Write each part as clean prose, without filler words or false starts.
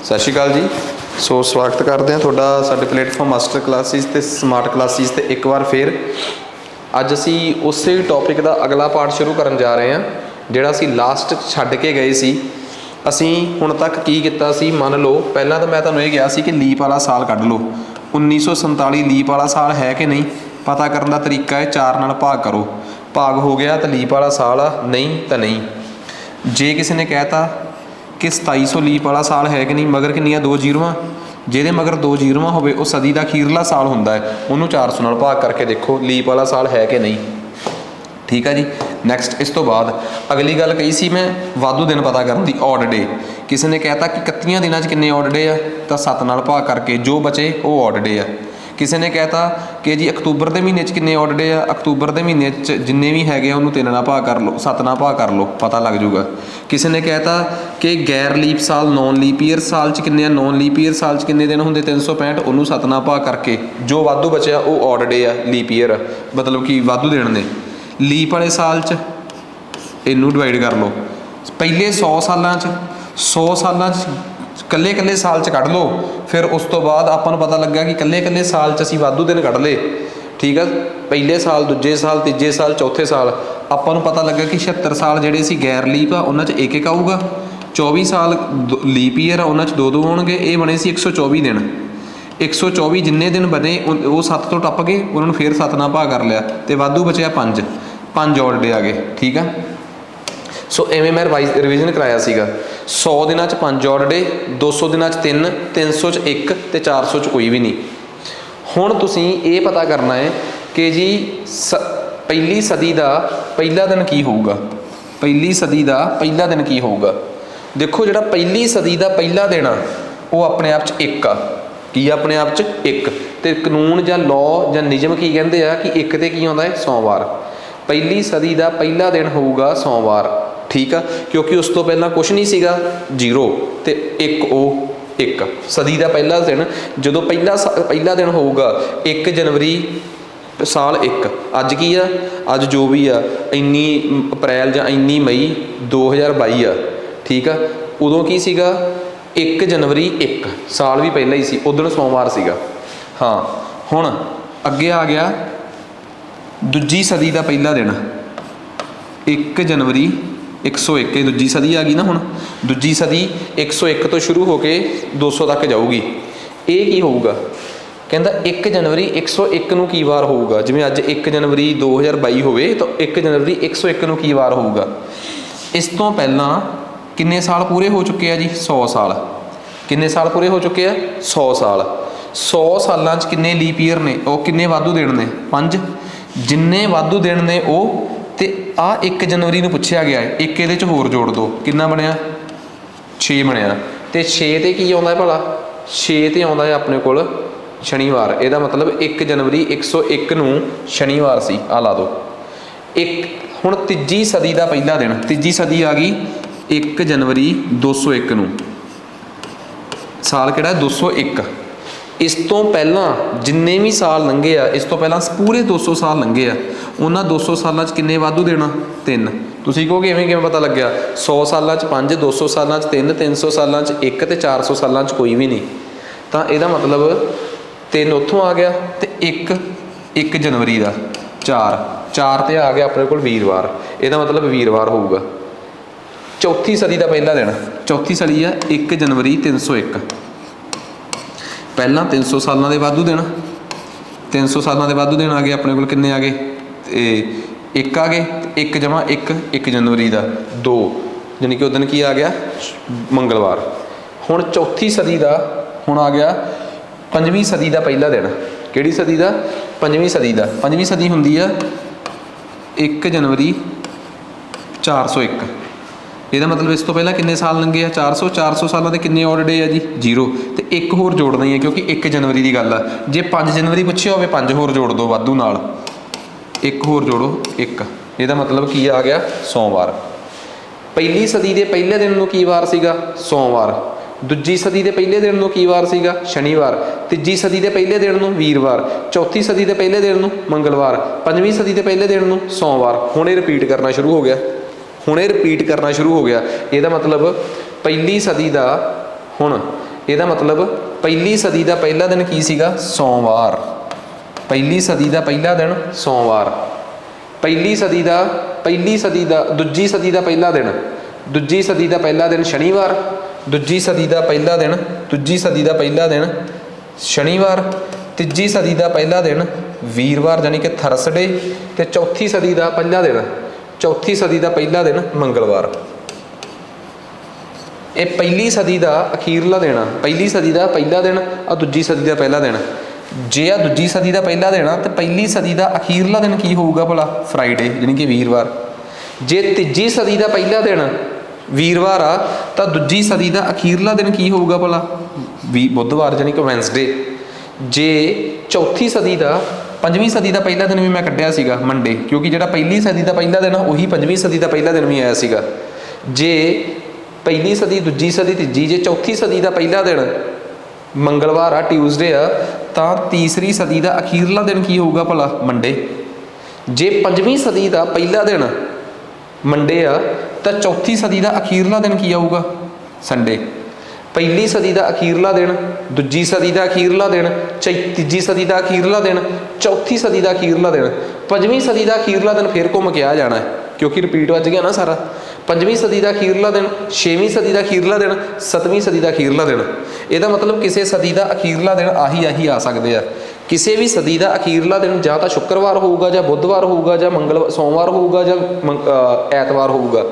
सत श्री अकाल जी। सो स्वागत करते हैं थोड़ा साडे प्लेटफॉर्म मास्टर क्लासिस ते स्मार्ट क्लासिस ते एक बार फिर अज असी उस टॉपिक का अगला पार्ट शुरू करन जा रहे हैं जिहड़ा असी लास्ट छड्ड के गए सी। असी हुण तक की कीता सी, मन लो पहलां तो मैं तुहानूं ये कहा सी कि लीप वाला साल कढ लो। 1947 लीप वाला साल है कि नहीं, पता करन दा तरीका है 4 नाल भाग करो, भाग हो गया तो लीप वाला साल आ, नहीं तो नहीं। जे किसी ने कहता कि 2700 लीप वाला साल है कि नहीं, मगर किन्नियां 2 जीरोआं, ਜਿਹਦੇ मगर 2 जीरोआं होवे वो सदी का अखीरला साल हुंदा है, उन्होंने 400 नाल भाग करके देखो लीप वाला साल है कि नहीं। ठीक है जी। नैक्सट इस तो बाद अगली गल कही सी मैं वाधू दिन पता करन दी, ऑड डे। किसी ने कहता कि 31 दिनों किन्ने ऑड डे आ, तो 7 नाल भाग करके जो बचे वो ऑड डे आ। किसी ने कहता कि जी अक्तूबर के महीने किन्ने ऑड डे आ, अक्तूबर के महीने जिन्ने भी है उन्होंने 3 नाल भाग कर लो, 7 नाल भाग कर लो, पता लग जूगा। किसी ने कहता कि गैर लीप साल नॉन लीप ईयर साल च किन्ने, नॉन लीप ईयर साल च किन्ने दिन होंगे 365, उन्होंने 7 नाल भाग करके जो वाधू बचया वो ऑड डे आ, लीप ईयर मतलब कि वाधू दिन ने। लीप वाले साल च इनू डिवाइड कर लो, पहले 100 सालों 100 सालों कल्ले कल्ले साल च कढ़ लो, फिर उस तो बाद आपां नूं पता लग्गा कि कल्ले कल्ले साल च असीं वाधू दिन कढ़ ले। ठीक है, पहले साल, दूजे साल, तीजे साल, चौथे साल आपां नूं पता लग्गा कि 76 साल जिहड़े सी गैर लीप आ उन्हां च एक एक आऊगा, 24 साल लीप ईयर आ उन्हां च 2 होणगे, ये बने सी 124 दिन। 124 जिन्ने दिन बने वो 7 तो टप गए, उन्होंने फिर 7 नाल भाग कर लिया तो वाधू बचिया 5 ऑड डे आ गए। ठीक है, सो इवें मैं रिविजन कराया सीगा। 100 दिनों 5 ऑड डे, 200 दिनों 3, 300 च 1 ते 400 च कोई भी नहीं। हुण तुसीं ये पता करना है कि जी पहली सदी का पहला दिन की होऊगा, पहली सदी का पहला दिन की होऊगा। देखो जिहड़ा पहली सदी का पहला दिन आ वो अपने आप च एक आ, की अपने आप च एक, ते कानून जां लॉ जां नियम की कहंदे आ कि एक ते की आउंदा है सोमवार। पहली सदी का पहला दिन होऊगा सोमवार। ठीक है, क्योंकि उस तो पहला कुछ नहीं सीगा, 0 ते 1 ओ 1 सदी का पहला दिन जो पहला दिन होऊगा 1 जनवरी साल 1। अज की आ, अज जो भी आ इन्नी अप्रैल जां इन्नी मई 2022 आ। ठीक है, उदों की सीगा 1 जनवरी 1 साल भी पहला ही सी, उदण सोमवार सीगा। हाँ, हुण अगे आ गया दूजी सदी का पहला दिन 1 जनवरी 101, दूजी सदी आ गई ना। हुण दूजी सदी 101 तो शुरू होकर 200 तक जाऊगी। ये की होऊगा, कहता 1 जनवरी 101 नूं की वार होऊगा, जिवें अज 1 जनवरी 2022 होवे तो 1 जनवरी 101 नूं की वार होऊगा। इस तो पहला किन्ने साल पूरे हो चुके हैं जी, 100 साल। किन्ने साल पूरे हो चुके हैं, 100 साल। 100 सालां च किन्ने लीप ईयर ने, वो किन्ने वाधू दिन ने, 5। जिन्ने वाधू दिन ने वो ते आ 1 जनवरी नूं पुछया गया है, एक इहदे च होर जोड़ दो, किन्ना बनया 6 बनया। तो 6 ते की आउंदा है भला, 6 ते आउंदा है अपने कोल शनिवार। ਇਹਦਾ मतलब 1 जनवरी 101 नूं शनिवार सी, आ ला दो। एक हुण तीजी सदी का पहला दिन, तीजी सदी आ गई 1 जनवरी 201 नूं, साल किहड़ा 201। इस तो पहला जिन्ने भी साल लंघे आ, इस तो पहला पूरे 200 साल लंघे आ, उन्होंने 200 साल किन्ने वाधू देना, 3। तुसीं कहोगे इवें किवें पता लग्या, 100 साल 5, 200 साल 3, 300 साल 1 ते 400 साल कोई भी नहीं। तो यदा मतलब 3 उत्थों आ गया, तो 1 जनवरी का 4 ते आ गया अपने को वीरवार, यदा मतलब वीरवार होऊगा। चौथी सदी का पहला दिन, चौथी सदी है 1 जनवरी 301। पहला 300 सालों के वाधू दिन, 300 सालों के वाधू दिन आ गए अपने को, किन्ने आ गए, 1 आ गए, 1 जमा 1 जनवरी का 2, यानी कि उस दिन की आ गया मंगलवार। हुण चौथी सदी का हुण आ गया 5वीं सदी का पहला दिन। किहड़ी सदी का, 5वीं सदी का। 5वीं सदी हुंदी है 1 जनवरी 401। ਇਹਦਾ मतलब इस तो पहला किन्ने साल लंघे आ, 400 सालों के किन्ने ऑड डे आ जी, 0। तो एक होर जोड़ना ही है क्योंकि 1 जनवरी की गल आ। जे 5 जनवरी पुछे होवे 5 होर जोड़ दो वाधू नाल, 1 होर जोड़ो 1, ਇਹਦਾ मतलब की आ गया सोमवार। पहली सदी के पहले दिन नूं की वार सीगा, सोमवार। दूजी सदी के पहले दिन नूं की वार सीगा, शनिवार। तीजी सदी के पहले दिन नूं वीरवार। चौथी सदी के पहले दिन नूं मंगलवार। 5वीं सदी के पहले दिन नूं सोमवार। हुण ये रिपीट करना शुरू हो गया, हुणे रिपीट करना शुरू हो गया। ਇਹਦਾ मतलब पहली सदी का हुण ਇਹਦਾ ਮਤਲਬ ਪਹਿਲੀ ਸਦੀ ਦਾ ਪਹਿਲਾ ਦਿਨ ਕੀ ਸੀਗਾ? ਸੋਮਵਾਰ। ਪਹਿਲੀ ਸਦੀ ਦਾ ਪਹਿਲਾ ਦਿਨ ਸੋਮਵਾਰ। ਦੂਜੀ ਸਦੀ ਦਾ ਪਹਿਲਾ ਦਿਨ, ਦੂਜੀ ਸਦੀ ਦਾ ਪਹਿਲਾ ਦਿਨ ਸ਼ਨੀਵਾਰ। ਦੂਜੀ ਸਦੀ ਦਾ ਪਹਿਲਾ ਦਿਨ ਸ਼ਨੀਵਾਰ। ਤੀਜੀ ਸਦੀ ਦਾ ਪਹਿਲਾ ਦਿਨ ਵੀਰਵਾਰ ਯਾਨੀ ਕਿ ਥਰਸਡੇ। ਤੇ ਚੌਥੀ ਸਦੀ ਦਾ ਪਹਿਲਾ ਦਿਨ ਮੰਗਲਵਾਰ। ਇਹ ਪਹਿਲੀ ਸਦੀ ਦਾ ਅਖੀਰਲਾ ਦਿਨ ਆ। ਪਹਿਲੀ ਸਦੀ ਦਾ ਪਹਿਲਾ ਦਿਨ ਆ, ਦੂਜੀ ਸਦੀ ਦਾ ਪਹਿਲਾ ਦਿਨ। ਜੇ ਆ ਦੂਜੀ ਸਦੀ ਦਾ ਪਹਿਲਾ ਦਿਨ ਆ ਤੇ ਪਹਿਲੀ ਸਦੀ ਦਾ ਅਖੀਰਲਾ ਦਿਨ ਕੀ ਹੋਊਗਾ ਭਲਾ? ਫਰਾਈਡੇ ਯਾਨੀ ਕਿ ਵੀਰਵਾਰ। ਜੇ ਤੀਜੀ ਸਦੀ ਦਾ ਪਹਿਲਾ ਦਿਨ ਵੀਰਵਾਰ ਆ ਤਾਂ ਦੂਜੀ ਸਦੀ ਦਾ ਅਖੀਰਲਾ ਦਿਨ ਕੀ ਹੋਊਗਾ ਭਲਾ? ਬੁੱਧਵਾਰ ਯਾਨੀ ਕਿ ਵੈਨਸਡੇ। ਜੇ ਚੌਥੀ ਸਦੀ ਦਾ, ਪੰਜਵੀਂ ਸਦੀ ਦਾ ਪਹਿਲਾ ਦਿਨ ਵੀ ਮੈਂ ਕੱਢਿਆ ਸੀਗਾ ਮੰਡੇ, ਕਿਉਂਕਿ ਜਿਹੜਾ ਪਹਿਲੀ ਸਦੀ ਦਾ ਪਹਿਲਾ ਦਿਨ ਆ ਉਹੀ ਪੰਜਵੀਂ ਸਦੀ ਦਾ ਪਹਿਲਾ ਦਿਨ ਵੀ ਆਇਆ ਸੀਗਾ। ਜੇ ਪਹਿਲੀ ਸਦੀ, ਦੂਜੀ ਸਦੀ, ਤੀਜੀ, ਜੇ ਚੌਥੀ ਸਦੀ ਦਾ ਪਹਿਲਾ ਦਿਨ ਮੰਗਲਵਾਰ ਆ, ਟਿਊਜ਼ਡੇ ਆ, ਤਾਂ ਤੀਸਰੀ ਸਦੀ ਦਾ ਅਖੀਰਲਾ ਦਿਨ ਕੀ ਹੋਊਗਾ ਭਲਾ? ਮੰਡੇ। ਜੇ ਪੰਜਵੀਂ ਸਦੀ ਦਾ ਪਹਿਲਾ ਦਿਨ ਮੰਡੇ ਆ ਤਾਂ ਚੌਥੀ ਸਦੀ ਦਾ ਅਖੀਰਲਾ ਦਿਨ ਕੀ ਆਊਗਾ? ਸੰਡੇ। ਪਹਿਲੀ ਸਦੀ ਦਾ ਅਖੀਰਲਾ ਦਿਨ, ਦੂਜੀ ਸਦੀ ਦਾ ਅਖੀਰਲਾ ਦਿਨ, ਤੀਜੀ ਸਦੀ ਦਾ ਅਖੀਰਲਾ ਦਿਨ, ਚੌਥੀ ਸਦੀ ਦਾ ਅਖੀਰਲਾ ਦਿਨ, ਪੰਜਵੀਂ ਸਦੀ ਦਾ ਅਖੀਰਲਾ ਦਿਨ ਫਿਰ ਘੁੰਮ ਕੇ ਆ ਜਾਣਾ ਹੈ, ਕਿਉਂਕਿ ਰਿਪੀਟ ਵੱਜ ਗਿਆ ਨਾ ਸਾਰਾ। ਪੰਜਵੀਂ ਸਦੀ ਦਾ ਅਖੀਰਲਾ ਦਿਨ, ਛੇਵੀਂ ਸਦੀ ਦਾ ਅਖੀਰਲਾ ਦਿਨ, ਸੱਤਵੀਂ ਸਦੀ ਦਾ ਅਖੀਰਲਾ ਦਿਨ। ਇਹਦਾ ਮਤਲਬ ਕਿਸੇ ਸਦੀ ਦਾ ਅਖੀਰਲਾ ਦਿਨ ਆਹੀ ਆ ਸਕਦੇ ਆ। ਕਿਸੇ ਵੀ ਸਦੀ ਦਾ ਅਖੀਰਲਾ ਦਿਨ ਜਾਂ ਤਾਂ ਸ਼ੁੱਕਰਵਾਰ ਹੋਊਗਾ, ਜਾਂ ਬੁੱਧਵਾਰ ਹੋਊਗਾ, ਜਾਂ ਸੋਮਵਾਰ ਹੋਊਗਾ, ਜਾਂ ਐਤਵਾਰ ਹੋਊਗਾ।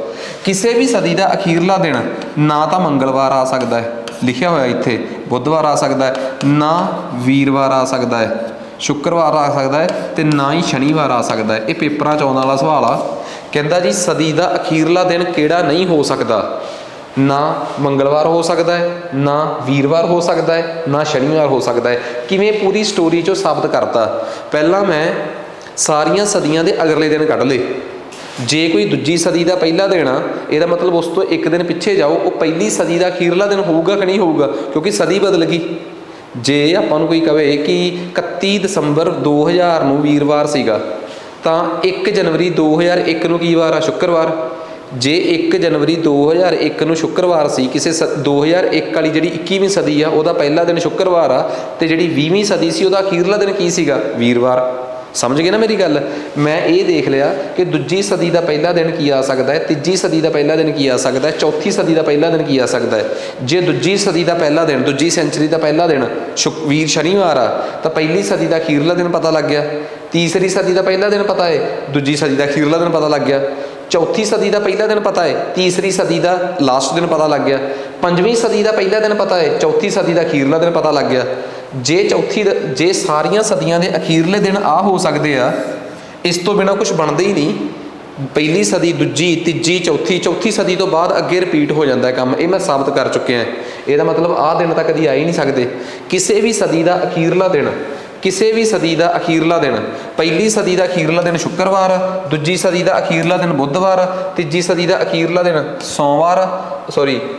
ਕਿਸੇ ਵੀ ਸਦੀ ਦਾ ਅਖੀਰਲਾ ਦਿਨ ਨਾ ਤਾਂ ਮੰਗਲਵਾਰ ਆ ਸਕਦਾ ਹੈ, ਲਿਖਿਆ ਹੋਇਆ ਇੱਥੇ, ਬੁੱਧਵਾਰ ਆ ਸਕਦਾ ਹੈ, ਨਾ ਵੀਰਵਾਰ ਆ ਸਕਦਾ ਹੈ, ਸ਼ੁੱਕਰਵਾਰ ਆ ਸਕਦਾ ਹੈ, ਤੇ ਨਾ ਹੀ ਸ਼ਨੀਵਾਰ ਆ ਸਕਦਾ ਹੈ। ਇਹ ਪੇਪਰਾਂ 'ਚ ਆਉਣ ਵਾਲਾ ਸਵਾਲ ਆ। ਕਹਿੰਦਾ ਜੀ ਸਦੀ ਦਾ ਅਖੀਰਲਾ ਦਿਨ ਕਿਹੜਾ ਨਹੀਂ ਹੋ ਸਕਦਾ? ਨਾ ਮੰਗਲਵਾਰ ਹੋ ਸਕਦਾ ਹੈ, ਨਾ ਵੀਰਵਾਰ ਹੋ ਸਕਦਾ ਹੈ, ਨਾ ਸ਼ਨੀਵਾਰ ਹੋ ਸਕਦਾ ਹੈ। ਕਿਵੇਂ? ਪੂਰੀ ਸਟੋਰੀ 'ਚੋਂ ਸਾਬਤ ਕਰਤਾ। ਪਹਿਲਾਂ ਮੈਂ ਸਾਰੀਆਂ ਸਦੀਆਂ ਦੇ ਅਗਲੇ ਦਿਨ ਕੱਢ ਲਏ। ਜੇ ਕੋਈ ਦੂਜੀ ਸਦੀ ਦਾ ਪਹਿਲਾ ਦਿਨ ਆ, ਇਹਦਾ ਮਤਲਬ ਉਸ ਤੋਂ ਇੱਕ ਦਿਨ ਪਿੱਛੇ ਜਾਓ, ਉਹ ਪਹਿਲੀ ਸਦੀ ਦਾ ਅਖੀਰਲਾ ਦਿਨ ਹੋਊਗਾ ਕਿ ਨਹੀਂ ਹੋਊਗਾ? ਕਿਉਂਕਿ ਸਦੀ ਬਦਲ ਗਈ। ਜੇ ਆਪਾਂ ਨੂੰ ਕੋਈ ਕਵੇ ਕਿ 31 ਦਸੰਬਰ 2000 ਨੂੰ ਵੀਰਵਾਰ ਸੀਗਾ, ਤਾਂ 1 ਜਨਵਰੀ 2001 ਨੂੰ ਕੀ ਵਾਰ ਆ? ਸ਼ੁੱਕਰਵਾਰ। ਜੇ 1 ਜਨਵਰੀ 2001 ਨੂੰ ਸ਼ੁੱਕਰਵਾਰ ਸੀ, ਕਿਸੇ 2001 ਵਾਲੀ ਜਿਹੜੀ 21ਵੀਂ ਸਦੀ ਆ ਉਹਦਾ ਪਹਿਲਾ ਦਿਨ ਸ਼ੁੱਕਰਵਾਰ ਆ, ਤੇ ਜਿਹੜੀ 20ਵੀਂ ਸਦੀ ਸੀ ਉਹਦਾ ਅਖੀਰਲਾ ਦਿਨ ਕੀ ਸੀਗਾ? ਵੀਰਵਾਰ। ਸਮਝ ਗਏ ਨਾ ਮੇਰੀ ਗੱਲ? ਮੈਂ ਇਹ ਦੇਖ ਲਿਆ ਕਿ ਦੂਜੀ ਸਦੀ ਦਾ ਪਹਿਲਾ ਦਿਨ ਕੀ ਆ ਸਕਦਾ ਹੈ, ਤੀਜੀ ਸਦੀ ਦਾ ਪਹਿਲਾ ਦਿਨ ਕੀ ਆ ਸਕਦਾ ਹੈ, ਚੌਥੀ ਸਦੀ ਦਾ ਪਹਿਲਾ ਦਿਨ ਕੀ ਆ ਸਕਦਾ ਹੈ। ਜੇ ਦੂਜੀ ਸਦੀ ਦਾ ਪਹਿਲਾ ਦਿਨ, ਦੂਜੀ ਸੈਂਚਰੀ ਦਾ ਪਹਿਲਾ ਦਿਨ ਸ਼ਨੀਵਾਰ ਆ, ਤਾਂ ਪਹਿਲੀ ਸਦੀ ਦਾ ਅਖੀਰਲਾ ਦਿਨ ਪਤਾ ਲੱਗ ਗਿਆ। ਤੀਸਰੀ ਸਦੀ ਦਾ ਪਹਿਲਾ ਦਿਨ ਪਤਾ ਹੈ, ਦੂਜੀ ਸਦੀ ਦਾ ਅਖੀਰਲਾ ਦਿਨ ਪਤਾ ਲੱਗ ਗਿਆ। ਚੌਥੀ ਸਦੀ ਦਾ ਪਹਿਲਾ ਦਿਨ ਪਤਾ ਹੈ, ਤੀਸਰੀ ਸਦੀ ਦਾ ਲਾਸਟ ਦਿਨ ਪਤਾ ਲੱਗ ਗਿਆ। ਪੰਜਵੀਂ ਸਦੀ ਦਾ ਪਹਿਲਾ ਦਿਨ ਪਤਾ ਹੈ, ਚੌਥੀ ਸਦੀ ਦਾ ਅਖੀਰਲਾ ਦਿਨ ਪਤਾ ਲੱਗ ਗਿਆ। ਜੇ ਸਾਰੀਆਂ ਸਦੀਆਂ ਦੇ ਅਖੀਰਲੇ ਦਿਨ ਆ ਹੋ ਸਕਦੇ ਆ, ਇਸ ਤੋਂ ਬਿਨਾਂ ਕੁਝ ਬਣਦਾ ਹੀ ਨਹੀਂ। ਪਹਿਲੀ ਸਦੀ, ਦੂਜੀ, ਤੀਜੀ, ਚੌਥੀ ਸਦੀ ਤੋਂ ਬਾਅਦ ਅੱਗੇ ਰਿਪੀਟ ਹੋ ਜਾਂਦਾ ਕੰਮ। ਇਹ ਮੈਂ ਸਾਬਤ ਕਰ ਚੁੱਕਿਆ। ਇਹਦਾ ਮਤਲਬ ਆਹ ਦਿਨ ਤਾਂ ਕਦੀ ਆ ਹੀ ਨਹੀਂ ਸਕਦੇ। ਕਿਸੇ ਵੀ ਸਦੀ ਦਾ ਅਖੀਰਲਾ ਦਿਨ, ਪਹਿਲੀ ਸਦੀ ਦਾ ਅਖੀਰਲਾ ਦਿਨ ਸ਼ੁੱਕਰਵਾਰ, ਦੂਜੀ ਸਦੀ ਦਾ ਅਖੀਰਲਾ ਦਿਨ ਬੁੱਧਵਾਰ, ਤੀਜੀ ਸਦੀ ਦਾ ਅਖੀਰਲਾ ਦਿਨ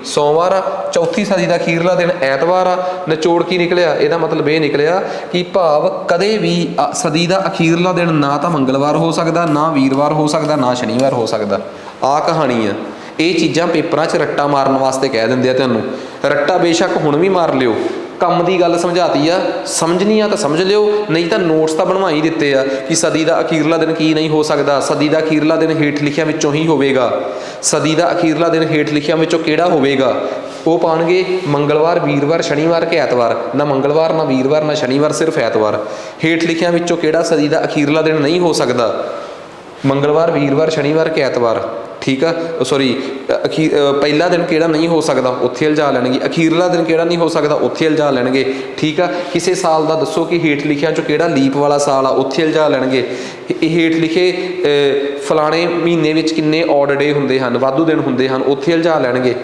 ਸੋਮਵਾਰ, ਚੌਥੀ ਸਦੀ ਦਾ ਅਖੀਰਲਾ ਦਿਨ ਐਤਵਾਰ ਆ। ਨਿਚੋੜ ਕੀ ਨਿਕਲਿਆ? ਇਹਦਾ ਮਤਲਬ ਇਹ ਨਿਕਲਿਆ ਕਿ ਭਾਵ ਕਦੇ ਵੀ ਸਦੀ ਦਾ ਅਖੀਰਲਾ ਦਿਨ ਨਾ ਤਾਂ ਮੰਗਲਵਾਰ ਹੋ ਸਕਦਾ, ਨਾ ਵੀਰਵਾਰ ਹੋ ਸਕਦਾ, ਨਾ ਸ਼ਨੀਵਾਰ ਹੋ ਸਕਦਾ। ਆਹ ਕਹਾਣੀ ਆ। ਇਹ ਚੀਜ਼ਾਂ ਪੇਪਰਾਂ 'ਚ ਰੱਟਾ ਮਾਰਨ ਵਾਸਤੇ ਕਹਿ ਦਿੰਦੇ ਆ ਤੁਹਾਨੂੰ। ਰੱਟਾ ਬੇਸ਼ੱਕ ਹੁਣ ਵੀ ਮਾਰ ਲਿਓ, ਕੰਮ ਦੀ ਗੱਲ ਸਮਝਾਤੀ ਆ। ਸਮਝਣੀ ਆ ਤਾਂ ਸਮਝ ਲਿਓ, ਨਹੀਂ ਤਾਂ ਨੋਟਸ ਤਾਂ ਬਣਵਾ ਹੀ ਦਿੱਤੇ ਆ ਕਿ ਸਦੀ ਦਾ ਅਖੀਰਲਾ ਦਿਨ ਕੀ ਨਹੀਂ ਹੋ ਸਕਦਾ। ਸਦੀ ਦਾ ਅਖੀਰਲਾ ਦਿਨ ਹੇਠ ਲਿਖਿਆਂ ਵਿੱਚੋਂ ਹੀ ਹੋਵੇਗਾ। ਸਦੀ ਦਾ ਅਖੀਰਲਾ ਦਿਨ ਹੇਠ ਲਿਖਿਆਂ ਵਿੱਚੋਂ ਕਿਹੜਾ ਹੋਵੇਗਾ? ਉਹ ਪਾਉਣਗੇ ਮੰਗਲਵਾਰ, ਵੀਰਵਾਰ, ਸ਼ਨੀਵਾਰ ਕਿ ਐਤਵਾਰ। ਨਾ ਮੰਗਲਵਾਰ, ਨਾ ਵੀਰਵਾਰ, ਨਾ ਸ਼ਨੀਵਾਰ, ਸਿਰਫ ਐਤਵਾਰ। ਹੇਠ ਲਿਖਿਆਂ ਵਿੱਚੋਂ ਕਿਹੜਾ ਸਦੀ ਦਾ ਅਖੀਰਲਾ ਦਿਨ ਨਹੀਂ ਹੋ ਸਕਦਾ? ਮੰਗਲਵਾਰ, ਵੀਰਵਾਰ, ਸ਼ਨੀਵਾਰ ਕਿ ਐਤਵਾਰ। ਠੀਕ ਆ, ਪਹਿਲਾ ਦਿਨ ਕਿਹੜਾ ਨਹੀਂ ਹੋ ਸਕਦਾ? ਉੱਥੇ ਉਲਝਾ ਲੈਣਗੇ। ਅਖੀਰਲਾ ਦਿਨ ਕਿਹੜਾ ਨਹੀਂ ਹੋ ਸਕਦਾ? ਉੱਥੇ ਉਲਝਾ ਲੈਣਗੇ। ਠੀਕ ਆ, ਕਿਸੇ ਸਾਲ ਦਾ ਦੱਸੋ ਕਿ ਹੇਠ ਲਿਖਿਆਂ 'ਚੋਂ ਕਿਹੜਾ ਲੀਪ ਵਾਲਾ ਸਾਲ ਆ? ਉੱਥੇ ਉਲਝਾ ਲੈਣਗੇ। ਇਹ ਹੇਠ ਲਿਖੇ ਫਲਾਣੇ ਮਹੀਨੇ ਵਿੱਚ ਕਿੰਨੇ ਔਡ ਡੇ ਹੁੰਦੇ ਹਨ, ਵਾਧੂ ਦਿਨ ਹੁੰਦੇ ਹਨ, ਉੱਥੇ ਉਲਝਾ ਲੈਣਗੇ।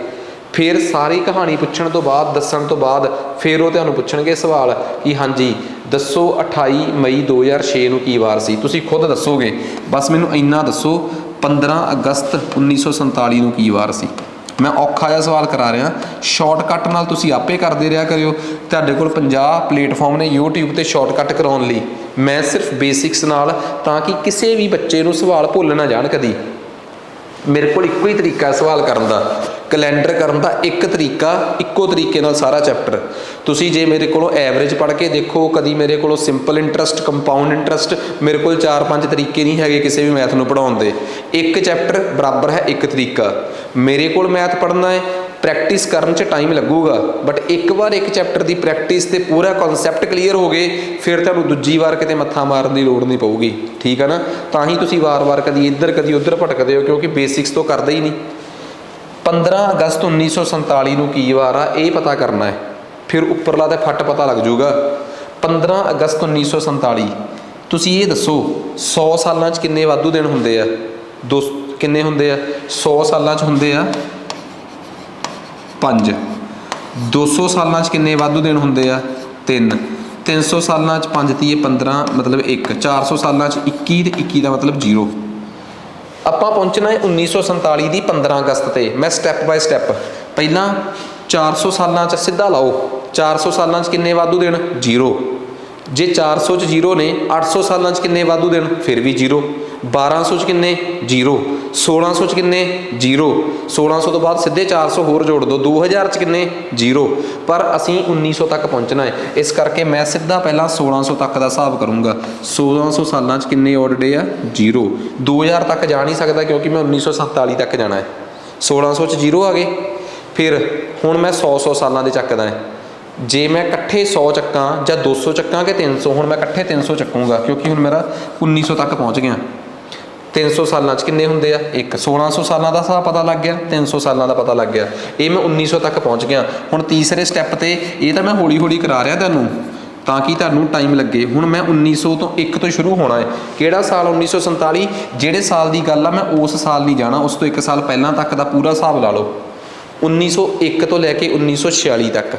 ਫਿਰ ਸਾਰੀ ਕਹਾਣੀ ਪੁੱਛਣ ਤੋਂ ਬਾਅਦ, ਦੱਸਣ ਤੋਂ ਬਾਅਦ, ਫਿਰ ਉਹ ਤੁਹਾਨੂੰ ਪੁੱਛਣਗੇ ਸਵਾਲ ਕਿ ਹਾਂਜੀ ਦੱਸੋ 28 ਮਈ 2006 ਨੂੰ ਕੀ ਵਾਰ ਸੀ? ਤੁਸੀਂ ਖੁਦ ਦੱਸੋਗੇ। ਬਸ ਮੈਨੂੰ ਇੰਨਾ ਦੱਸੋ 15 ਅਗਸਤ 1947 ਨੂੰ ਕੀ ਵਾਰ ਸੀ? ਮੈਂ ਔਖਾ ਜਿਹਾ ਸਵਾਲ ਕਰਾ ਰਿਹਾ, ਸ਼ਾਰਟਕੱਟ ਨਾਲ ਤੁਸੀਂ ਆਪੇ ਕਰਦੇ ਰਿਹਾ ਕਰਿਓ। ਤੁਹਾਡੇ ਕੋਲ 50 ਪਲੇਟਫਾਰਮ ਨੇ YouTube ਤੇ ਸ਼ਾਰਟਕੱਟ ਕਰਾਉਣ ਲਈ। ਮੈਂ ਸਿਰਫ ਬੇਸਿਕਸ ਨਾਲ, ਤਾਂ ਕਿ ਕਿਸੇ ਵੀ ਬੱਚੇ ਨੂੰ ਸਵਾਲ ਭੁੱਲ ਨਾ ਜਾਣ ਕਦੀ। ਮੇਰੇ ਕੋਲ ਇੱਕੋ ਹੀ ਤਰੀਕਾ ਸਵਾਲ ਕਰਨ ਦਾ। ਕੈਲੰਡਰ ਕਰਨ ਦਾ ਇੱਕ ਤਰੀਕਾ, ਇੱਕੋ ਤਰੀਕੇ ਨਾਲ ਸਾਰਾ ਚੈਪਟਰ। ਤੁਸੀਂ ਜੇ ਮੇਰੇ ਕੋਲੋਂ ਐਵਰੇਜ ਪੜ੍ਹ ਕੇ ਦੇਖੋ, ਕਦੀ ਮੇਰੇ ਕੋਲੋਂ ਸਿੰਪਲ ਇੰਟਰਸਟ, ਕੰਪਾਊਂਡ ਇੰਟਰਸਟ, ਮੇਰੇ ਕੋਲ 4-5 ਤਰੀਕੇ ਨਹੀਂ ਹੈਗੇ ਕਿਸੇ ਵੀ ਮੈਥ ਨੂੰ ਪੜ੍ਹਾਉਣ ਦੇ। ਇੱਕ ਚੈਪਟਰ ਬਰਾਬਰ ਹੈ ਇੱਕ ਤਰੀਕਾ। ਮੇਰੇ ਕੋਲ ਮੈਥ ਪੜ੍ਹਨਾ ਹੈ, ਪ੍ਰੈਕਟਿਸ ਕਰਨ 'ਚ ਟਾਈਮ ਲੱਗੂਗਾ, ਬਟ ਇੱਕ ਵਾਰ ਇੱਕ ਚੈਪਟਰ ਦੀ ਪ੍ਰੈਕਟਿਸ ਤੇ ਪੂਰਾ ਕਨਸੈਪਟ ਕਲੀਅਰ ਹੋ ਗਏ, ਫਿਰ ਤੁਹਾਨੂੰ ਦੂਜੀ ਵਾਰ ਕਿਤੇ ਮੱਥਾ ਮਾਰਨ ਦੀ ਲੋੜ ਨਹੀਂ ਪਊਗੀ। ਠੀਕ ਹੈ ਨਾ? ਤਾਂ ਹੀ ਤੁਸੀਂ ਵਾਰ-ਵਾਰ ਕਦੀ ਇੱਧਰ ਕਦੀ ਉੱਧਰ ਭਟਕਦੇ ਹੋ, ਕਿਉਂਕਿ ਬੇਸਿਕਸ ਤੋਂ ਕਰਦੇ ਹੀ ਨਹੀਂ। 15 ਅਗਸਤ 1947 ਨੂੰ ਕੀ ਵਾਰ ਆ ਇਹ ਪਤਾ ਕਰਨਾ ਹੈ, ਫਿਰ ਉੱਪਰਲਾ ਤਾਂ ਫੱਟ ਪਤਾ ਲੱਗ ਜੂਗਾ। 15 ਅਗਸਤ 1947। ਤੁਸੀਂ ਇਹ ਦੱਸੋ 100 ਸਾਲਾਂ 'ਚ ਕਿੰਨੇ ਵਾਧੂ ਦਿਨ ਹੁੰਦੇ ਆ? ਕਿੰਨੇ ਹੁੰਦੇ ਆ? 100 ਸਾਲਾਂ 'ਚ ਹੁੰਦੇ ਆ 5। 200 ਸਾਲਾਂ 'ਚ ਕਿੰਨੇ ਵਾਧੂ ਦਿਨ ਹੁੰਦੇ ਆ? 3। 300 ਸਾਲਾਂ 'ਚ 5 ਤੀਏ 15 ਮਤਲਬ 1। 400 ਸਾਲਾਂ 'ਚ 21 ਤੇ 21 ਦਾ ਮਤਲਬ 0। ਆਪਾਂ ਪਹੁੰਚਣਾ ਹੈ 1947 ਦੀ 15 ਅਗਸਤ ਤੇ। ਮੈਂ ਸਟੈਪ ਬਾਏ ਸਟੈਪ ਪਹਿਲਾਂ 400 ਸਾਲਾਂ 'ਚ ਸਿੱਧਾ ਲਾਓ। 400 ਸਾਲਾਂ 'ਚ ਕਿੰਨੇ ਵਾਧੂ ਦਿਨ? 0। ਜੇ 400 'ਚ 0 ਨੇ, 800 ਸਾਲਾਂ 'ਚ ਕਿੰਨੇ ਵਾਧੂ ਦਿਨ? ਫਿਰ ਵੀ 0। 1200 'ਚ ਕਿੰਨੇ? 0। 1600 'ਚ ਕਿੰਨੇ? 0। 1600 ਤੋਂ ਬਾਅਦ ਸਿੱਧੇ 400 ਹੋਰ ਜੋੜ ਦਿਓ। 2000 'ਚ ਕਿੰਨੇ? 0। ਪਰ ਅਸੀਂ 1900 ਤੱਕ ਪਹੁੰਚਣਾ ਹੈ, ਇਸ ਕਰਕੇ ਮੈਂ ਸਿੱਧਾ ਪਹਿਲਾਂ 1600 ਤੱਕ ਦਾ ਹਿਸਾਬ ਕਰੂੰਗਾ। 1600 ਸਾਲਾਂ 'ਚ ਕਿੰਨੇ ਓਡ ਡੇ ਆ? 0। 2000 ਤੱਕ ਜਾ ਨਹੀਂ ਸਕਦਾ ਕਿਉਂਕਿ ਮੈਂ 1947 ਤੱਕ ਜਾਣਾ ਹੈ। 1600 'ਚ 0 ਆ ਗਏ। ਫਿਰ ਹੁਣ ਮੈਂ 100 ਸਾਲਾਂ ਦੇ ਚੱਕਦਾ ਹੈ। ਜੇ ਮੈਂ ਇਕੱਠੇ 100 ਚੱਕਾਂ ਜਾਂ 200 ਚੱਕਾਂ ਕਿ 300, ਹੁਣ ਮੈਂ ਇਕੱਠੇ 300 ਚੱਕੂੰਗਾ ਕਿਉਂਕਿ ਹੁਣ ਮੇਰਾ 1900 ਤੱਕ ਪਹੁੰਚ ਗਿਆ। 300 ਸਾਲਾਂ 'ਚ ਕਿੰਨੇ ਹੁੰਦੇ ਆ? 1। 1600 ਸਾਲਾਂ ਦਾ ਹਿਸਾਬ ਪਤਾ ਲੱਗ ਗਿਆ, 300 ਸਾਲਾਂ ਦਾ ਪਤਾ ਲੱਗ ਗਿਆ। ਇਹ ਮੈਂ 1900 ਤੱਕ ਪਹੁੰਚ ਗਿਆ। ਹੁਣ ਤੀਸਰੇ ਸਟੈਪ ਤੇ ਇਹ ਤਾਂ ਮੈਂ ਹੌਲੀ ਹੌਲੀ ਕਰਾ ਰਿਹਾ ਤੁਹਾਨੂੰ ਤਾਂ ਕਿ ਤੁਹਾਨੂੰ ਟਾਈਮ ਲੱਗੇ। ਹੁਣ ਮੈਂ 1900 ਤੋਂ 1 ਤੋਂ ਸ਼ੁਰੂ ਹੋਣਾ ਹੈ। ਕਿਹੜਾ ਸਾਲ? 1947। ਜਿਹੜੇ ਸਾਲ ਦੀ ਗੱਲ ਆ ਮੈਂ ਉਸ ਸਾਲ ਨਹੀਂ ਜਾਣਾ, ਉਸ ਤੋਂ 1 ਸਾਲ ਪਹਿਲਾਂ ਤੱਕ ਦਾ ਪੂਰਾ ਹਿਸਾਬ ਲਾ ਲਓ। 1901 ਤੋਂ ਲੈ ਕੇ 1946 ਤੱਕ।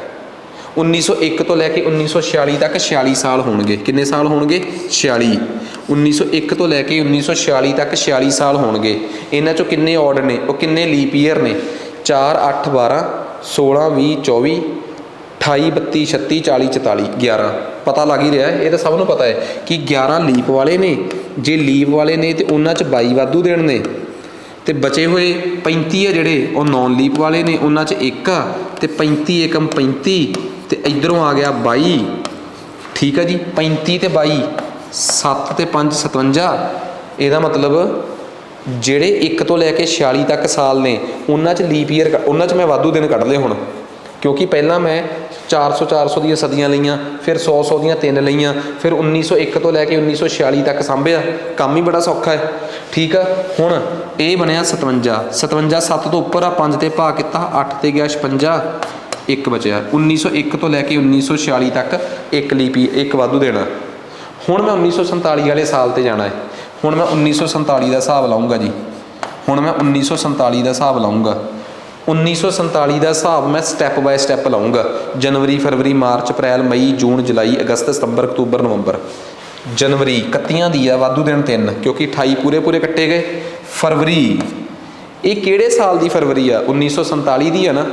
1901 ਤੋਂ ਲੈ ਕੇ 1946 ਤੱਕ 46 ਸਾਲ ਹੋਣਗੇ। ਕਿੰਨੇ ਸਾਲ ਹੋਣਗੇ? 46। 1901 ਤੋਂ ਲੈ ਕੇ 1946 ਤੱਕ 46 ਸਾਲ ਹੋਣਗੇ। ਇਹਨਾਂ 'ਚੋਂ ਕਿੰਨੇ ਔਡ ਨੇ? ਉਹ ਕਿੰਨੇ ਲੀਪ ਈਅਰ ਨੇ? 4, 8, 12, 16, 20, 24, 28, 32, 36, 40, 44, 11। ਪਤਾ ਲੱਗ ਹੀ ਰਿਹਾ, ਇਹ ਤਾਂ ਸਭ ਨੂੰ ਪਤਾ ਹੈ ਕਿ 11 ਲੀਪ ਵਾਲੇ ਨੇ। ਜੇ ਲੀਪ ਵਾਲੇ ਨੇ ਤੇ ਉਹਨਾਂ 'ਚ 22 ਵਾਧੂ ਦਿਨ ਨੇ, ਤੇ ਬਚੇ ਹੋਏ 35 ਆ ਜਿਹੜੇ ਉਹ ਨੌਨ ਲੀਪ ਵਾਲੇ ਨੇ, ਉਹਨਾਂ 'ਚ 1 ਆ ਤੇ 35 ਏਕਮ 35 ਤੇ ਇੱਧਰੋਂ ਆ ਗਿਆ 22। ਠੀਕ ਆ ਜੀ? 35 ਤੇ 22, 7 ਤੇ 5 57। ਇਹਦਾ ਮਤਲਬ ਜਿਹੜੇ 1 ਤੋਂ ਲੈ ਕੇ 46 ਤੱਕ ਸਾਲ ਨੇ ਉਹਨਾਂ 'ਚ ਲੀਪ ਈਅਰ, ਉਹਨਾਂ 'ਚ ਮੈਂ ਵਾਧੂ ਦਿਨ ਕੱਢ ਲਏ ਹੁਣ, ਕਿਉਂਕਿ ਪਹਿਲਾਂ ਮੈਂ 400 ਦੀਆਂ ਸਦੀਆਂ ਲਈਆਂ, ਫਿਰ 100 ਦੀਆਂ 3 ਲਈਆਂ, ਫਿਰ 1901 ਤੋਂ ਲੈ ਕੇ 1946 ਤੱਕ ਸਾਂਭਿਆ। ਕੰਮ ਹੀ ਬੜਾ ਸੌਖਾ ਹੈ। ਠੀਕ ਆ? ਹੁਣ ਇਹ ਬਣਿਆ 57। 57 7 ਤੋਂ ਉੱਪਰ ਆ, 5 ਤੇ ਭਾਗ ਕੀਤਾ, 8 ਤੇ ਗਿਆ 56, 1 ਬਚਿਆ। 1901 ਤੋਂ ਲੈ ਕੇ 1946 ਤੱਕ 1 ਲੀਪ, 1 ਵਾਧੂ ਦੇਣਾ। ਹੁਣ ਮੈਂ 1947 ਵਾਲੇ ਸਾਲ ਤੇ ਜਾਣਾ ਹੈ। ਹੁਣ ਮੈਂ 1947 ਦਾ ਹਿਸਾਬ ਲਾਊਂਗਾ ਜੀ। ਹੁਣ ਮੈਂ 1947 ਦਾ ਹਿਸਾਬ ਲਾਊਂਗਾ। 1947 ਦਾ ਹਿਸਾਬ ਮੈਂ ਸਟੈਪ ਬਾਏ ਸਟੈਪ ਲਾਊਂਗਾ। ਜਨਵਰੀ, ਫਰਵਰੀ, ਮਾਰਚ, ਅਪ੍ਰੈਲ, ਮਈ, ਜੂਨ, ਜੁਲਾਈ, ਅਗਸਤ, ਸਤੰਬਰ, ਅਕਤੂਬਰ, ਨਵੰਬਰ। ਜਨਵਰੀ 31 ਦੀ ਆ, ਵਾਧੂ ਦਿਨ 3 ਕਿਉਂਕਿ 28 ਪੂਰੇ ਕੱਟੇ ਗਏ। ਫਰਵਰੀ, ਇਹ ਕਿਹੜੇ ਸਾਲ ਦੀ ਫਰਵਰੀ ਆ? 1947 ਦੀ ਆ ਨਾ।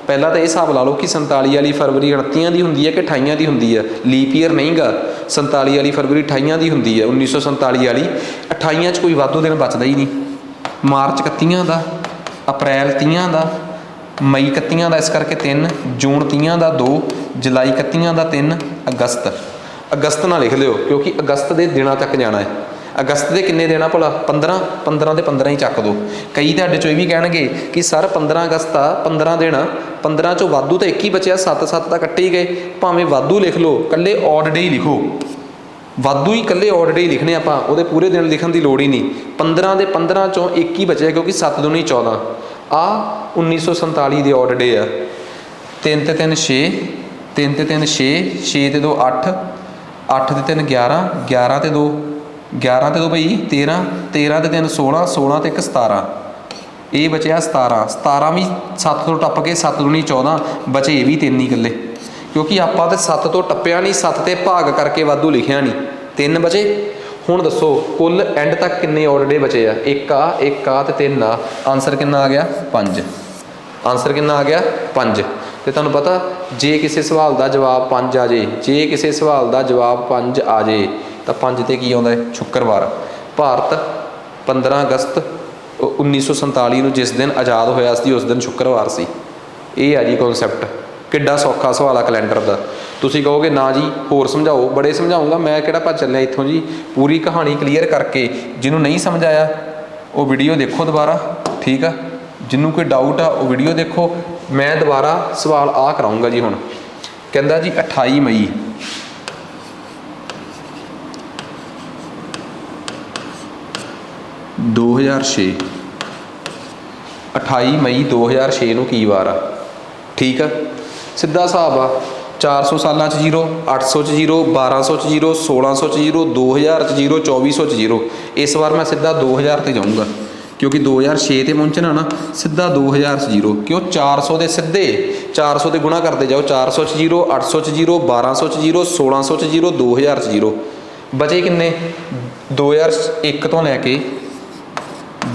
ਪਹਿਲਾਂ ਤਾਂ ਇਹ ਹਿਸਾਬ ਲਾ ਲਓ ਕਿ 47 ਵਾਲੀ ਫਰਵਰੀ 29 ਦੀ ਹੁੰਦੀ ਹੈ ਕਿ 28 ਦੀ ਹੁੰਦੀ ਹੈ। ਲੀਪ ਈਅਰ ਨਹੀਂ ਗਾ। 47 ਵਾਲੀ ਫਰਵਰੀ 28 ਦੀ ਹੁੰਦੀ ਹੈ। 1947 ਵਾਲੀ 28 'ਚ ਕੋਈ ਵਾਧੂ ਦਿਨ ਬਚਦਾ ਹੀ ਨਹੀਂ। ਮਾਰਚ 31 ਦਾ, ਅਪ੍ਰੈਲ 30 ਦਾ, ਮਈ 31 ਦਾ, ਇਸ ਕਰਕੇ 3, ਜੂਨ 30 ਦਾ 2, ਜੁਲਾਈ 31 ਦਾ 3, ਅਗਸਤ ਨਾਲ ਲਿਖ ਲਿਓ ਕਿਉਂਕਿ ਅਗਸਤ ਦੇ ਦਿਨਾਂ ਤੱਕ ਜਾਣਾ ਹੈ। ਅਗਸਤ ਦੇ ਕਿੰਨੇ ਦਿਨ ਆ ਭਲਾ? 15। 15 ਦੇ 15 ਹੀ ਚੱਕ ਦਿਓ। ਕਈ ਤੁਹਾਡੇ 'ਚੋਂ ਇਹ ਵੀ ਕਹਿਣਗੇ ਕਿ ਸਰ 15 ਅਗਸਤ ਆ, 15 ਦਿਨ ਆ, 15 'ਚੋਂ ਵਾਧੂ ਤਾਂ 1 ਹੀ ਬਚਿਆ, 7 ਤਾਂ ਕੱਟੇ ਹੀ ਗਏ। ਭਾਵੇਂ ਵਾਧੂ ਲਿਖ ਲਓ, ਇਕੱਲੇ ਔਡ ਡੇ ਹੀ ਲਿਖੋ। ਵਾਧੂ ਹੀ ਇਕੱਲੇ ਔਡ ਡੇ ਹੀ ਲਿਖਣੇ ਆਪਾਂ, ਉਹਦੇ ਪੂਰੇ ਦਿਨ ਲਿਖਣ ਦੀ ਲੋੜ ਹੀ ਨਹੀਂ। 15 ਦੇ 15 'ਚੋਂ 1 ਹੀ ਬਚਿਆ ਕਿਉਂਕਿ 7 ਦੂਣੀ 14। ਆ 1947 ਦੇ ਔਡ ਡੇ ਆ। 3 ਤੇ 3 6, 3 ਤੇ 3 6, 6 ਤੇ 2 8, 8 ਤੇ 3 11, 11 ਤੇ 2 11 ਤੇ 2 ਭਾਈ 13, 13 ਤੇ 3 16, 16 ਤੇ 1 17। ਇਹ ਬਚਿਆ 17। 17 ਵੀ 7 ਤੋਂ ਟੱਪ ਕੇ 7 ਦੂਣੀ 14 ਬਚੇ, ਇਹ ਵੀ 3 ਹੀ ਇਕੱਲੇ ਕਿਉਂਕਿ ਆਪਾਂ ਤਾਂ 7 ਤੋਂ ਟੱਪਿਆ ਨਹੀਂ, 7 ਤੇ ਭਾਗ ਕਰਕੇ ਵਾਧੂ ਲਿਖਿਆ ਨਹੀਂ। 3 ਬਚੇ। ਹੁਣ ਦੱਸੋ ਕੁੱਲ ਐਂਡ ਤੱਕ ਕਿੰਨੇ ਔਡ ਡੇ ਬਚੇ ਆ? 1 ਆ ਤੇ 3 ਆ। ਆਨਸਰ ਕਿੰਨਾ ਆ ਗਿਆ? 5। ਆਨਸਰ ਕਿੰਨਾ ਆ ਗਿਆ? 5। ਤੇ ਤੁਹਾਨੂੰ ਪਤਾ ਜੇ ਕਿਸੇ ਸਵਾਲ ਦਾ ਜਵਾਬ 5 ਆ ਜੇ, ਜੇ ਕਿਸੇ ਸਵਾਲ ਦਾ ਜਵਾਬ 5 ਆ ਜੇ ਤਾਂ 5 ਤੇ ਕੀ ਆਉਂਦਾ ਹੈ? ਸ਼ੁੱਕਰਵਾਰ। ਭਾਰਤ 15 ਅਗਸਤ 1947 ਨੂੰ ਜਿਸ ਦਿਨ ਆਜ਼ਾਦ ਹੋਇਆ ਸੀ ਉਸ ਦਿਨ ਸ਼ੁੱਕਰਵਾਰ ਸੀ। ਇਹ ਆ ਜੀ ਕਨਸੈਪਟ। ਕਿੱਡਾ ਸੌਖਾ ਸਵਾਲ ਆ ਕੈਲੰਡਰ ਦਾ। ਤੁਸੀਂ ਕਹੋਗੇ ਨਾ ਜੀ ਹੋਰ ਸਮਝਾਓ, ਬੜੇ ਸਮਝਾਊਂਗਾ, ਮੈਂ ਕਿਹੜਾ ਭੱਜ ਚੱਲਿਆ ਇੱਥੋਂ ਜੀ। ਪੂਰੀ ਕਹਾਣੀ ਕਲੀਅਰ ਕਰਕੇ, ਜਿਹਨੂੰ ਨਹੀਂ ਸਮਝ ਆਇਆ ਉਹ ਵੀਡੀਓ ਦੇਖੋ ਦੁਬਾਰਾ, ਠੀਕ ਆ। ਜਿਹਨੂੰ ਕੋਈ ਡਾਊਟ ਆ ਉਹ ਵੀਡੀਓ ਦੇਖੋ। ਮੈਂ ਦੁਬਾਰਾ ਸਵਾਲ ਆ ਕਰਾਊਂਗਾ ਜੀ। ਹੁਣ ਕਹਿੰਦਾ ਜੀ 28 ਮਈ 2006, 28 ਮਈ 2006 ਨੂੰ ਕੀ ਵਾਰ ਆ? ਠੀਕ ਆ, ਸਿੱਧਾ ਹਿਸਾਬ ਆ। 400 ਸਾਲਾਂ 'ਚ 0, 800 'ਚ 0, 1200 'ਚ 0, 1600 'ਚ 0, 2000 'ਚ 0, 2400 'ਚ 0। ਇਸ ਵਾਰ ਮੈਂ ਸਿੱਧਾ 2000 'ਤੇ ਜਾਊਂਗਾ ਕਿਉਂਕਿ 2006 'ਤੇ ਪਹੁੰਚਣਾ ਨਾ। ਸਿੱਧਾ 2000 'ਚ 0, ਕਿਉਂ 400 ਦੇ ਸਿੱਧੇ 400 'ਤੇ ਗੁਣਾ ਕਰਦੇ ਜਾਓ। 400 'ਚ 0, 800 'ਚ 0, 1200 'ਚ 0, 1600 'ਚ 0, 2000 'ਚ 0। ਬਚੇ ਕਿੰਨੇ? 2001 ਤੋਂ ਲੈ ਕੇ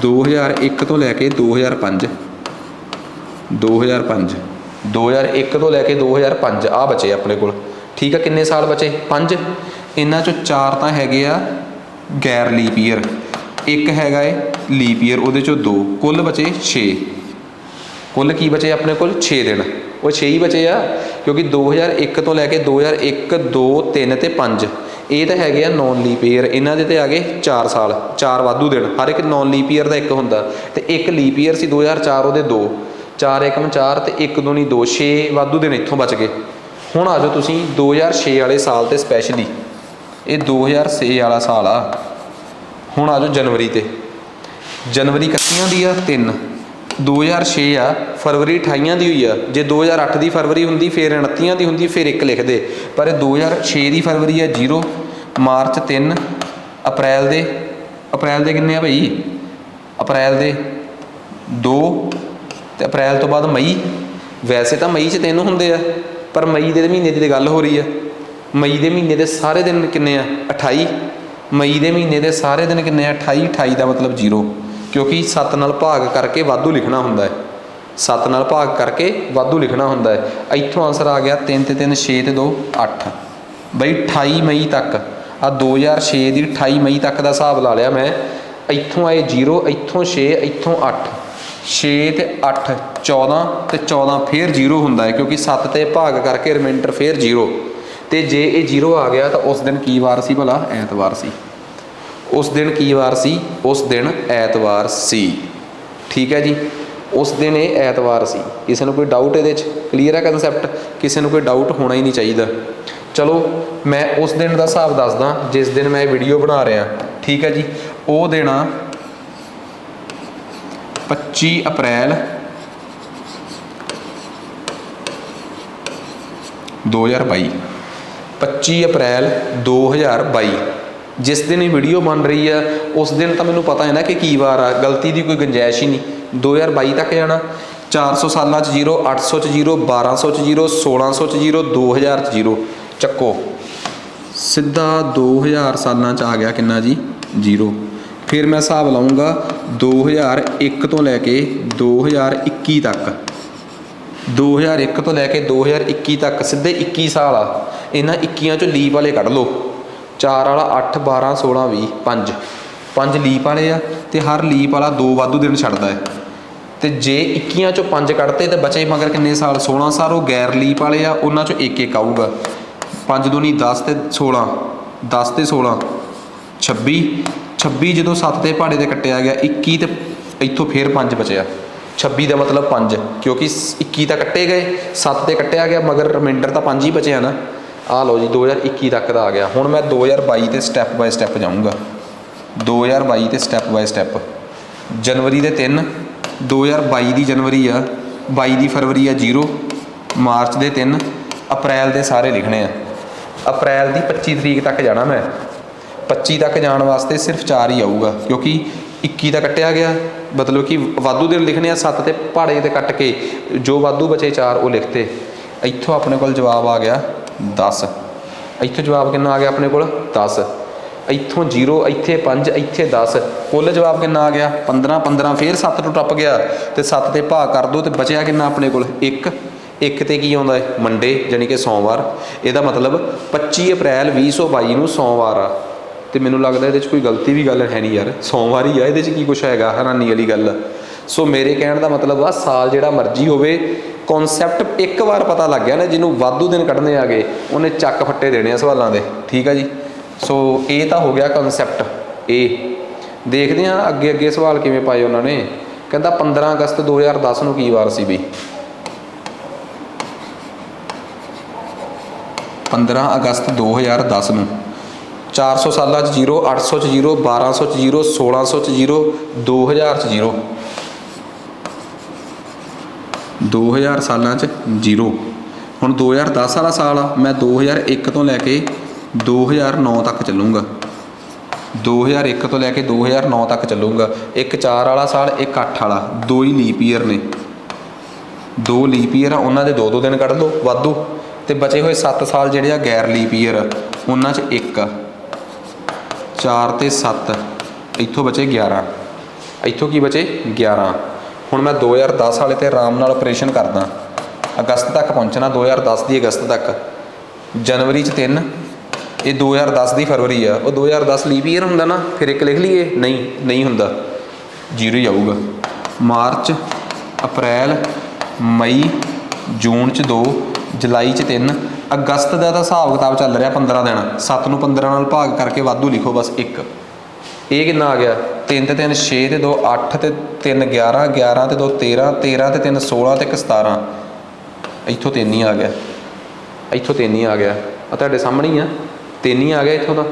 2001 ਤੋਂ ਲੈ ਕੇ 2005, 2005, 2001 ਤੋਂ ਲੈ ਕੇ 2005 ਆ ਬਚੇ ਆਪਣੇ ਕੋਲ। ਠੀਕ ਆ, ਕਿੰਨੇ ਸਾਲ ਬਚੇ? 5। ਇਹਨਾਂ 'ਚੋਂ 4 ਤਾਂ ਹੈਗੇ ਆ ਗੈਰ ਲੀਪ ਈਅਰ, ਇੱਕ ਹੈਗਾ ਏ ਲੀਪ ਈਅਰ, ਉਹਦੇ 'ਚੋਂ 2, ਕੁੱਲ ਬਚੇ 6। ਕੁੱਲ ਕੀ ਬਚੇ ਆਪਣੇ ਕੋਲ? 6 ਦਿਨ। ਉਹ 6 ਹੀ ਬਚੇ ਆ ਕਿਉਂਕਿ 2001 ਤੋਂ ਲੈ ਕੇ 2001, 2, 3 ਤੇ 5 ਇਹ ਤਾਂ ਹੈਗੇ ਆ ਨੌਨ ਲੀਪ ਈਅਰ। ਇਹਨਾਂ ਦੇ ਤੇ ਆ ਗਏ 4 ਸਾਲ, 4 ਵਾਧੂ ਦਿਨ। ਹਰ ਇੱਕ ਨੌਨ ਲੀਪ ਈਅਰ ਦਾ ਇੱਕ ਹੁੰਦਾ, ਤੇ ਇੱਕ ਲੀਪ ਈਅਰ ਸੀ 2004, ਉਹਦੇ 2, 4 × 4 ਤੇ 1 2 2, 6 ਵਾਧੂ ਦਿਨ ਇੱਥੋਂ ਬਚ ਗਏ। ਹੁਣ ਆ ਜਾਓ ਤੁਸੀਂ 2006 ਵਾਲੇ ਸਾਲ ਤੇ ਸਪੈਸ਼ਲੀ। ਇਹ 2006 ਵਾਲਾ ਸਾਲ ਆ। ਹੁਣ ਆ ਜਾਓ ਜਨਵਰੀ ਤੇ। ਜਨਵਰੀ 31 ਦੀ ਆ 3, 2006 ਆ। ਫਰਵਰੀ 28 ਦੀ ਹੋਈ ਆ। ਜੇ 2008 ਦੀ ਫਰਵਰੀ ਹੁੰਦੀ ਫਿਰ 29 ਦੀ ਹੁੰਦੀ, ਫਿਰ 1 ਲਿਖਦੇ, ਪਰ ਇਹ 2006 ਦੀ ਫਰਵਰੀ ਆ 0, ਮਾਰਚ 3, ਅਪ੍ਰੈਲ ਦੇ ਕਿੰਨੇ ਆ ਭਾਈ? ਅਪ੍ਰੈਲ ਦੇ 2, ਤੇ ਅਪ੍ਰੈਲ ਤੋਂ ਬਾਅਦ ਮਈ। ਵੈਸੇ ਤਾਂ ਮਈ 'ਚ 3 ਹੁੰਦੇ ਆ, ਪਰ ਮਈ ਦੇ ਮਹੀਨੇ ਦੀ ਗੱਲ ਹੋ ਰਹੀ ਆ। ਮਈ ਦੇ ਮਹੀਨੇ ਦੇ ਸਾਰੇ ਦਿਨ ਕਿੰਨੇ ਆ? 28। ਮਈ ਦੇ ਮਹੀਨੇ ਦੇ ਸਾਰੇ ਦਿਨ ਕਿੰਨੇ ਆ? 28। 28 ਦਾ ਮਤਲਬ 0, ਕਿਉਂਕਿ 7 ਨਾਲ ਭਾਗ ਕਰਕੇ ਵਾਧੂ ਲਿਖਣਾ ਹੁੰਦਾ ਹੈ। 7 ਨਾਲ ਭਾਗ ਕਰਕੇ ਵਾਧੂ ਲਿਖਣਾ ਹੁੰਦਾ ਹੈ। ਇੱਥੋਂ ਆਨਸਰ ਆ ਗਿਆ 3 ਤੇ 3, 6 ਤੇ 2, 8। ਬਈ 28 ਮਈ ਤੱਕ ਆ 2006 ਦੀ 28 ਮਈ ਤੱਕ ਦਾ ਹਿਸਾਬ ਲਾ ਲਿਆ ਮੈਂ। ਇੱਥੋਂ ਆਏ 0, ਇੱਥੋਂ 6, ਇੱਥੋਂ 8, 6 ਤੇ 8 14, ਤੇ 14 ਫਿਰ 0 ਹੁੰਦਾ ਹੈ ਕਿਉਂਕਿ 7 ਤੇ ਭਾਗ ਕਰਕੇ ਰਿਮਾਈਂਡਰ ਫਿਰ 0। ਤੇ ਜੇ ਇਹ 0 ਆ ਗਿਆ ਤਾਂ ਉਸ ਦਿਨ ਕੀ ਵਾਰ ਸੀ ਭਲਾ? ਐਤਵਾਰ ਸੀ। ਉਸ ਦਿਨ ਕੀ ਵਾਰ ਸੀ? ਉਸ ਦਿਨ ਐਤਵਾਰ ਸੀ। ਠੀਕ ਹੈ ਜੀ, ਉਸ ਦਿਨ ਇਹ ਐਤਵਾਰ ਸੀ। ਕਿਸੇ ਨੂੰ ਕੋਈ ਡਾਊਟ ਇਹਦੇ 'ਚ? ਕਲੀਅਰ ਹੈ ਕਨਸੈਪਟ? ਕਿਸੇ ਨੂੰ ਕੋਈ ਡਾਊਟ ਹੋਣਾ ਹੀ ਨਹੀਂ ਚਾਹੀਦਾ। ਚਲੋ ਮੈਂ ਉਸ ਦਿਨ ਦਾ ਹਿਸਾਬ ਦੱਸਦਾ ਜਿਸ ਦਿਨ ਮੈਂ ਇਹ ਵੀਡੀਓ ਬਣਾ ਰਿਹਾ। ਠੀਕ ਹੈ ਜੀ, ਉਹ ਦਿਨ ਆ 25 ਅਪ੍ਰੈਲ 2022। 25 ਅਪ੍ਰੈਲ 2022 ਜਿਸ ਦਿਨ ਇਹ ਵੀਡੀਓ ਬਣ ਰਹੀ ਆ ਉਸ ਦਿਨ ਤਾਂ ਮੈਨੂੰ ਪਤਾ ਹੈ ਨਾ ਕਿ ਕੀ ਵਾਰ ਆ। ਗਲਤੀ ਦੀ ਕੋਈ ਗੁੰਜਾਇਸ਼ ਹੀ ਨਹੀਂ। 2022 ਤੱਕ ਜਾਣਾ। 400 ਸਾਲਾਂ 'ਚ 0, 800 'ਚ 0, 1200 'ਚ 0, 1600 'ਚ 0, 2000 'ਚ 0। ਚੱਕੋ ਸਿੱਧਾ 2000 ਸਾਲਾਂ 'ਚ ਆ ਗਿਆ ਕਿੰਨਾ ਜੀ? 0। ਫਿਰ ਮੈਂ ਹਿਸਾਬ ਲਾਊਂਗਾ 2001 ਤੋਂ ਲੈ ਕੇ 2021 ਤੱਕ। 2001 ਤੋਂ ਲੈ ਕੇ 2021 ਤੱਕ ਸਿੱਧੇ 21 ਸਾਲ ਆ। ਇਹਨਾਂ 21 'ਚੋਂ ਲੀਪ ਵਾਲੇ ਕੱਢ ਲਓ। 4 ਵਾਲਾ 8, 12, 16, 20, 5 ਲੀਪ ਵਾਲੇ ਆ, ਤੇ ਹਰ ਲੀਪ ਵਾਲਾ 2 ਵਾਧੂ ਦਿਨ ਛੱਡਦਾ ਹੈ। ਤੇ ਜੇ 21 'ਚੋਂ 5 ਕੱਢਤੇ ਤਾਂ ਬਚੇ ਮਗਰ ਕਿੰਨੇ ਸਾਲ? 16 ਸਾਲ। ਉਹ ਗੈਰ ਲੀਪ ਵਾਲੇ ਆ, ਉਹਨਾਂ 'ਚੋਂ ਇੱਕ ਇੱਕ ਆਊਗਾ। 5 ਦੂਣੀ 10 ਤੇ 16, 10 ਤੇ 16 26। 26 ਜਦੋਂ 7 ਤੇ ਪਹਾੜੇ 'ਤੇ ਕੱਟਿਆ ਗਿਆ 21, ਤੇ ਇੱਥੋਂ ਫਿਰ 5 ਬਚਿਆ। 26 ਦਾ ਮਤਲਬ 5 ਕਿਉਂਕਿ 21 ਤਾਂ ਕੱਟੇ ਗਏ, 7 ਤੇ ਕੱਟਿਆ ਗਿਆ, ਮਗਰ ਰਿਮਾਈਂਡਰ ਤਾਂ 5 ਹੀ ਬਚਿਆ ਨਾ। ਆਹ ਲਓ ਜੀ 2021 ਤੱਕ ਦਾ ਆ ਗਿਆ। ਹੁਣ ਮੈਂ 2022 ਤੇ ਸਟੈਪ ਬਾਏ ਸਟੈਪ ਜਾਊਂਗਾ। 2022 ਤੇ ਸਟੈਪ ਬਾਏ ਸਟੈਪ। ਜਨਵਰੀ ਦੇ 3, 2022 ਦੀ ਜਨਵਰੀ ਆ, 22 ਦੀ ਫਰਵਰੀ ਆ 0, ਮਾਰਚ ਦੇ 3, ਅਪ੍ਰੈਲ ਦੇ ਸਾਰੇ ਲਿਖਣੇ ਆ। ਅਪ੍ਰੈਲ ਦੀ 25 ਤਰੀਕ ਤੱਕ ਜਾਣਾ ਮੈਂ। 25 ਤੱਕ ਜਾਣ ਵਾਸਤੇ ਸਿਰਫ 4 ਹੀ ਆਊਗਾ ਕਿਉਂਕਿ 21 ਦਾ ਕੱਟਿਆ ਗਿਆ, ਮਤਲਬ ਕਿ ਵਾਧੂ ਦਿਨ ਲਿਖਣੇ ਆ। 7 ਤੇ ਪਹਾੜੇ 'ਤੇ ਕੱਟ ਕੇ ਜੋ ਵਾਧੂ ਬਚੇ 4 ਉਹ ਲਿਖਤੇ। ਇੱਥੋਂ ਆਪਣੇ ਕੋਲ ਜਵਾਬ ਆ ਗਿਆ 10। ਇੱਥੋਂ ਜਵਾਬ ਕਿੰਨਾ ਆ ਗਿਆ ਆਪਣੇ ਕੋਲ? 10। ਇੱਥੋਂ 0, ਇੱਥੇ 5, ਇੱਥੇ 10। ਕੁੱਲ ਜਵਾਬ ਕਿੰਨਾ ਆ ਗਿਆ? 15। 15 ਫਿਰ 7 ਤੋਂ ਟੱਪ ਗਿਆ, ਤੇ 7 ਤੇ ਭਾਗ ਕਰ ਦਿਓ ਤੇ ਬਚਿਆ ਕਿੰਨਾ ਆਪਣੇ ਕੋਲ? 1। 1 ਤੇ ਕੀ ਆਉਂਦਾ ਹੈ? ਮੰਡੇ, ਜਾਣੀ ਕਿ ਸੋਮਵਾਰ। ਇਹਦਾ ਮਤਲਬ 25 ਅਪ੍ਰੈਲ 2022 ਨੂੰ ਸੋਮਵਾਰ ਆ। तो मैनू लगता ये कोई गलती भी गल है नहीं यार, सोमवार ही आ, ये की कुछ हैगा हैरानी वाली गल। सो मेरे कहने का मतलब आ साल जिहड़ा मर्जी होवे, कॉन्सैप्ट एक बार पता लग गया ना, जिन्होंने वाधू दिन कढ़ने आ गए उन्हें चक फट्टे देने सवालों के। ठीक है जी। सो ये तो हो गया कॉन्सैप्ट। ये देखते हैं अगे अगे सवाल किवें पाए उन्होंने। कहता 15 अगस्त 2010 नूं की वार सी बई। 15 अगस्त 2010 नूं 400 साल zero, 800 zero, 1200 zero, 1600 zero, 2000 zero. 2000 साल जीरो। हुण 2010 वाला साल आ, मैं 2001 तो लैके 2009 तक चलूँगा। 2001 तो लैके 2009 तक चलूँगा। एक 4 वाला साल, एक 8 वाला, 2 ही लीप ईयर ने। 2 लीप ईयर आ, उन्होंने 2-2 दिन कढ़ लो वाधू। तो बचे हुए 7 साल जिहड़े आ गैर लीप ईयर, उन्हां च 1 4 ते 7, इत्थों बचे 11, इत्थों की बचे 11। हुण मैं 2010 वाले ते आराम नाल ऑपरेशन करदा, अगस्त तक पहुँचना, 2010 की अगस्त तक। जनवरी 3, ये 2010 की फरवरी आ, वो 2010 लीप ईयर हुंदा ना, फिर एक लिख लीए, नहीं हुंदा, जीरो ही आऊगा। मार्च, अप्रैल, मई, जून च 2, जुलाई च 3, अगस्त का तो हिसाब किताब चल रहा 15 दिन। 7 नूं 15 नाल भाग करके वाधू लिखो बस 1। ये कितना आ गया? 3 ते 3 6 ते 2 8 ते 3 11, 11 ते 2 13, 13 ते 3 16 ते 1 17। इत्थों 3 ही आ गया, इत्थों 3 ही आ गया, तुहाडे सामने ही आ, 3 ही आ गया इत्थों का।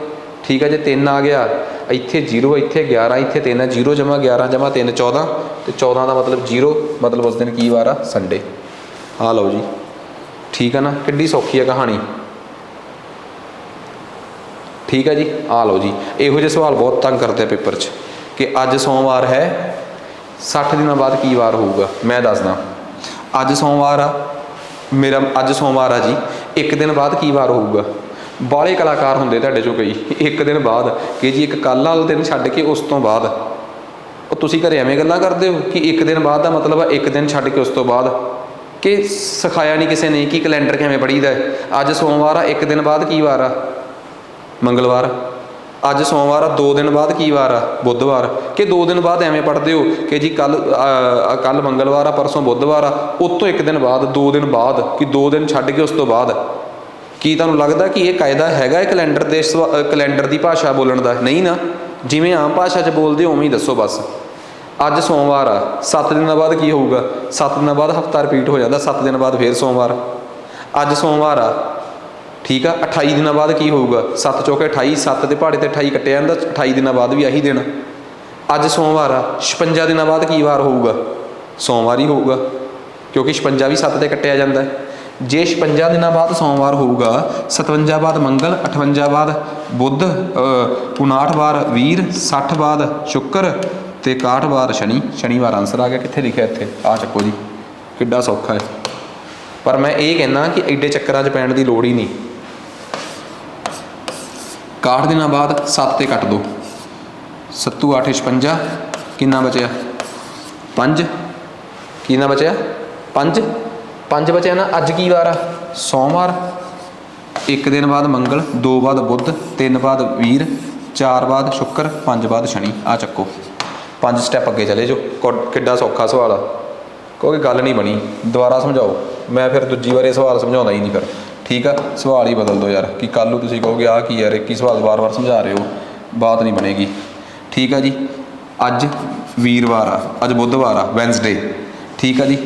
ठीक है जी। 3 आ गया, इत्थे 0, इत्थे 11, इत्थे 3 है, 0 जमा 11 जमा 3 14, तो 14 का मतलब 0, मतलब उस दिन की वार आ? संडे। आ लो जी। ठीक है ना, किड्डी सौखी है कहानी। ठीक है जी। आ लो जी। इहो ਜਿਹੇ सवाल बहुत तंग करते हैं पेपर च कि अज सोमवार है, 60 दिनों बाद की वार होऊगा। मैं दसदा, अज सोमवार आ, मेरा अज सोमवार आ जी, 1 दिन बाद की वार होऊगा। बाले कलाकार होंदे तुहाडे चों कई, 1 दिन बाद कि जी एक कल वाला दिन छड्ड के उस तो बाद। ਉਹ ਤੁਸੀਂ ਘਰੇ ਐਵੇਂ ਗੱਲਾਂ ਕਰਦੇ ਹੋ कि 1 दिन बाद का मतलब है 1 दिन ਛੱਡ के उस तो बाद, कि सिखाया नहीं किसी ने कि कैलेंडर किवें पढ़ीदा है। अज सोमवार आ, 1 दिन बाद की वार आ? मंगलवार। अज सोमवार आ, 2 दिन बाद की वार आ? बुधवार। कि 2 दिन बाद एवें पढ़ते हो कि जी कल मंगलवार आ, परसों बुधवार आ, उस तो 1 दिन बाद, 2 दिन बाद, कि 2 दिन छड्ड के उस तो बाद। की तुहानूं लगदा कि ये कायदा हैगा कैलेंडर दे कैलेंडर की भाषा बोलण दा? नहीं ना, जिवें आम भाषा च बोलदे उवें ही दसो बस। अज सोमवार आ, 7 दिन बाद की होऊगा? 7 दिन बाद हफ्ता रिपीट हो जाता, 7 दिन बाद फिर सोमवार। अज सोमवार आ, ठीक है, 28 दिन बाद की होऊगा? 7 चौके 28, 7 के पहाड़े तो 28 कट्टिया जाता, 28 दिन बाद भी आही दिन। अज सोमवार आ, 56 दिन बाद की वार होऊगा? सोमवार ही होऊगा, क्योंकि 56 भी 7 से कट्टिया जाता है। जे 56 दिन बाद सोमवार होऊगा, 57 बाद मंगल, 58 बाद बुध, 59 बार वीर, 60 बाद शुक्र, तो 61 बार शनि। शनिवार आंसर आ गया। कितने लिखा इत्थे? आ चक्को जी, किड्डा सौखा है। पर मैं ये कहना कि एडे चक्कर च पैण की लोड़ ही नहीं। 61 दिन बाद 7 ते कट दो, 7 8 56, कितना बचया? 5। कितना बचया? 5 बचया ना। अज की वार आ? सोमवार। 1 दिन बाद मंगल, 2 बाद बुध, 3 बाद वीर, 4 बाद शुक्र, 5 बाद शनि। आ चक्को, 5 स्टैप अगे चले जो। किड्डा सौखा सवाल आ, क्योंकि गल नहीं बनी। दोबारा समझाओ, मैं फिर दूजी बार सवाल समझाउंदा ही नहीं फिर। ठीक है, सवाल ही बदल दो यार, कि कल नूं तुसीं कहोगे आ की यार एक ही सवाल बार बार समझा रहे हो, बात नहीं बनेगी। ठीक है जी। अज वीरवार आ, अज बुधवार आ, वैनसडे। ठीक है जी।